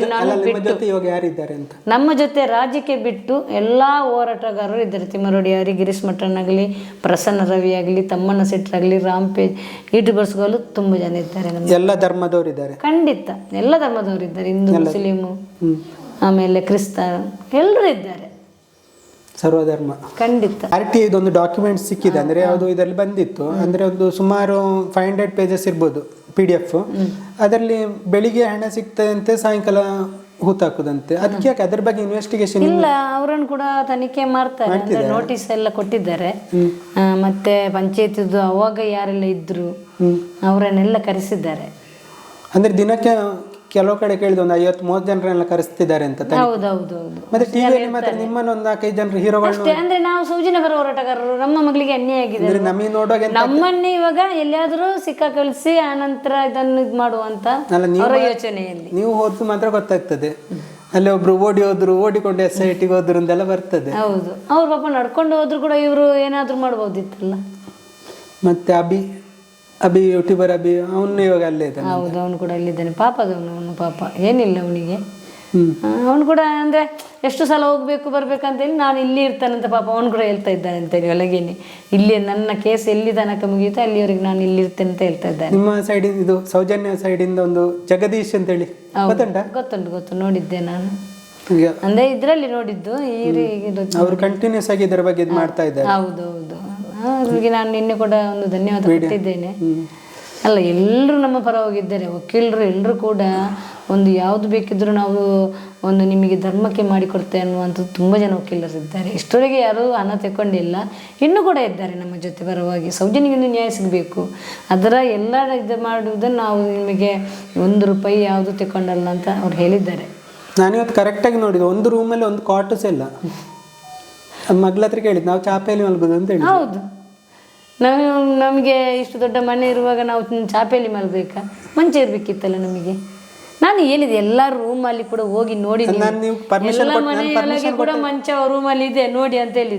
ನಮ್ಮ ಜೊತೆ ರಾಜ್ಯಕ್ಕೆ ಬಿಟ್ಟು ಎಲ್ಲಾ ಹೋರಾಟಗಾರರು ಇದ್ದಾರೆ. ತಿಮ್ಮರೊಡಿ ಅವರಿಗೆ, ಗಿರೀಶ್ ಮಠನಾಗಲಿ, ಪ್ರಸನ್ನ ರವಿ ಆಗಲಿ, ತಮ್ಮಣ್ಣ ಶೆಟ್ಟರಾಗಲಿ, ರಾಮ್ಪೇಜ್, ಯೂಟ್ಯೂಬರ್ಸ್ಗಳು ತುಂಬ ಜನ ಇದ್ದಾರೆ. ಎಲ್ಲ ಧರ್ಮದವರು ಇದ್ದಾರೆ. ಖಂಡಿತ ಎಲ್ಲ ಧರ್ಮದವರು ಇದ್ದಾರೆ. ಹಿಂದೂ, ಮುಸ್ಲಿಮು, ಆಮೇಲೆ ಕ್ರಿಸ್ತನ್ ಎಲ್ಲರೂ ಇದ್ದಾರೆ. ಸರ್ವಧರ್ಮ. ಖಂಡಿತ. RTI ಇದೊಂದು ಡಾಕ್ಯುಮೆಂಟ್ ಸಿಕ್ಕಿದೆ, ಅಂದರೆ ಯಾವುದು ಇದರಲ್ಲಿ ಬಂದಿತ್ತು, ಅಂದರೆ ಒಂದು ಸುಮಾರು 500 ಪೇಜಸ್ ಇರ್ಬೋದು PDF. ಅದರಲ್ಲಿ ಬೆಳಿಗ್ಗೆ ಹಣ ಸಿಗ್ತದಂತೆ, ಸಾಯಂಕಾಲ ಹೂತಾಕುದಂತೆ. ಅದಕ್ಕೆ ಯಾಕೆ ಅದ್ರ ಬಗ್ಗೆ ಇನ್ವೆಸ್ಟಿಗೇಷನ್ ಇಲ್ಲ, ಅವರನ್ನು ಕೂಡ ತನಿಖೆ ಮಾಡ್ತಾರೆ. ಅಂದ್ರೆ ನೋಟಿಸ್ ಎಲ್ಲ ಕೊಟ್ಟಿದ್ದಾರೆ. ಮತ್ತೆ ಪಂಚಾಯತಿದು ಅವಾಗ ಯಾರೆಲ್ಲ ಇದ್ರು ಅವರನ್ನೆಲ್ಲ ಕರೆಸಿದ್ದಾರೆ. ಅಂದ್ರೆ ದಿನಕ್ಕೆ ಕೆಲವು ಕಡೆ ಕೇಳಿದ ಒಂದು 50-30 ಜನರನ್ನೆಲ್ಲ ಕರೆಸ್ತಿದ್ದಾರೆ ಅಂತ. ಹೌದೌದೌದು. ಮತ್ತೆ ಟಿವಿಯಲ್ಲಿ ಮಾತ್ರ ನಿಮ್ಮನ್ನ ಒಂದು 4-5 ಜನರು ಹೀರೋಗಳು. ಅಷ್ಟೇ. ಅಂದ್ರೆ ನಾವು ಸೌಜನ್ಯ ಪರ ಹೋರಾಟಗಾರರು, ನಮ್ಮ ಮಗಳಿಗೆ ಅನ್ಯಾಯ ಆಗಿದೆ, ನಮಗೆ ನೋಡುವಾಗ ನಮ್ಮನ್ನೇ ಇವಾಗ ಎಲ್ಲಿಯಾದ್ರೂ ಸಿಕ್ಕಾಕಳಿಸಿ ಆನಂತರ ಇದನ್ನು ಇದು ಮಾಡುವಂತ ಅವರ ಯೋಚನೆಯಲ್ಲಿ. ನೀವು ಹೋದ್ರು ಮಾತ್ರ ಗೊತ್ತಾಗ್ತದೆ, ಅಲ್ಲಿ ಒಬ್ರು ಓಡಿ ಹೋದ್ರು, ಓಡಿಕೊಂಡು SITಗೆ ಹೋದ್ರು ಅಂತೆಲ್ಲ ಬರ್ತದೆ. ಹೌದು, ಅವ್ರ ಪಾಪ ನಡ್ಕೊಂಡು ಹೋದ್ರು ಕೂಡ ಇವರು ಏನಾದ್ರು ಮಾಡ್ಬೋದಿತ್ತಲ್ಲ. ಮತ್ತೆ ಅಭಿ ಯೂಟ್ಯೂಬರ್ ಅಭಿ, ಅವನು ಇವಾಗ ಅಲ್ಲೇ ಇದ್ದಾನೆ. ಹೌದು, ಅವನು ಕೂಡ ಅಲ್ಲಿದ್ದಾನೆ. ಅವನು ಪಾಪ ಏನಿಲ್ಲ ಅವನಿಗೆ. ಅವನು ಕೂಡ ಅಂದ್ರೆ ಎಷ್ಟು ಸಲ ಹೋಗ್ಬೇಕು ಬರ್ಬೇಕಂತೇಳಿ ನಾನು ಇಲ್ಲಿ ಇರ್ತಾನಂತ ಪಾಪ ಅವನು ಕೂಡ ಹೇಳ್ತಾ ಇದ್ದಾನೆ ಅಂತೇಳಿ ಒಳಗೇನೆ. ಇಲ್ಲಿ ನನ್ನ ಕೇಸ್ ಎಲ್ಲಿ ತನಕ ಮುಗಿಯುತ್ತೋ ಅಲ್ಲಿವರೆಗೆ ನಾನು ಇಲ್ಲಿ ಇರ್ತೇನೆ ಅಂತ ಹೇಳ್ತಾ ಇದ್ದಾನೆ. ನಿಮ್ಮ ಸೈಡ್ ಇದು ಸೌಜನ್ಯ ಸೈಡ್ ಇಂದ ಒಂದು ಜಗದೀಶ್ ಅಂತ ಹೇಳಿ ಗೊತ್ತುಂಟು, ನೋಡಿದ್ದೆ ನಾನು. ಅಂದ್ರೆ ಇದ್ರಲ್ಲಿ ನೋಡಿದ್ದು. ಅವರು ಕಂಟಿನ್ಯೂಸ್ ಆಗಿ ಇದರ ಬಗ್ಗೆ ಮಾಡ್ತಾ ಇದ್ದಾರೆ. ಹೌದೌದು, ಅವ್ರಿಗೆ ನಾನು ನಿನ್ನೆ ಕೂಡ ಒಂದು ಧನ್ಯವಾದ ಕೊಟ್ಟಿದ್ದೇನೆ. ಅಲ್ಲ, ಎಲ್ಲರೂ ನಮ್ಮ ಪರ ಹೋಗಿದ್ದಾರೆ, ವಕೀಲರು ಎಲ್ಲರೂ ಕೂಡ. ಒಂದು ಯಾವುದು ಬೇಕಿದ್ರೂ ನಾವು ಒಂದು ನಿಮಗೆ ಧರ್ಮಕ್ಕೆ ಮಾಡಿಕೊಡ್ತೇವೆ ಅನ್ನುವಂಥದ್ದು ತುಂಬ ಜನ ವಕೀಲರಿದ್ದಾರೆ. ಇಷ್ಟವರೆಗೆ ಯಾರೂ ಹಣ ತಗೊಂಡಿಲ್ಲ, ಇನ್ನೂ ಕೂಡ ಇದ್ದಾರೆ ನಮ್ಮ ಜೊತೆ ಪರವಾಗಿ. ಸೌಜನ್ಯಗಿಂದು ನ್ಯಾಯ ಸಿಗಬೇಕು, ಅದರ ಎಲ್ಲ ಇದು ಮಾಡುವುದನ್ನು ನಾವು ನಿಮಗೆ ₹1 ಯಾವುದು ತಗೊಂಡಲ್ಲ ಅಂತ ಅವ್ರು ಹೇಳಿದ್ದಾರೆ. ನಾನಿವತ್ತು ಕರೆಕ್ಟಾಗಿ ನೋಡಿದ್ದು, ಒಂದು ರೂಮಲ್ಲಿ ಒಂದು ಕಾಟಸ್ ಇಲ್ಲ. ಮಗಳ ಹತ್ರ ಕೇಳಿದ್ದು, ನಾವು ಚಾಪೆಯಲ್ಲಿ ಮಲಗೋದು ಅಂತ ಹೇಳಿ. ಹೌದು, ನಮಗೆ ಇಷ್ಟು ದೊಡ್ಡ ಮನೆ ಇರುವಾಗ ನಾವು ಚಾಪೆಯಲ್ಲಿ ಮಲಗಬೇಕಾ? ಮಂಚ ಇರಬೇಕಿತ್ತಲ್ಲ ನಮಗೆ. ನಾನು ಹೇಳಿದೆ ಎಲ್ಲ ರೂಮಲ್ಲಿ ಕೂಡ ಹೋಗಿ ನೋಡಿ, ಎಲ್ಲ ಮನೆಯೊಳಗೆ ಕೂಡ ಮಂಚ ರೂಮಲ್ಲಿ ಇದೆ ನೋಡಿ ಅಂತ ಹೇಳಿದ್ದೆ.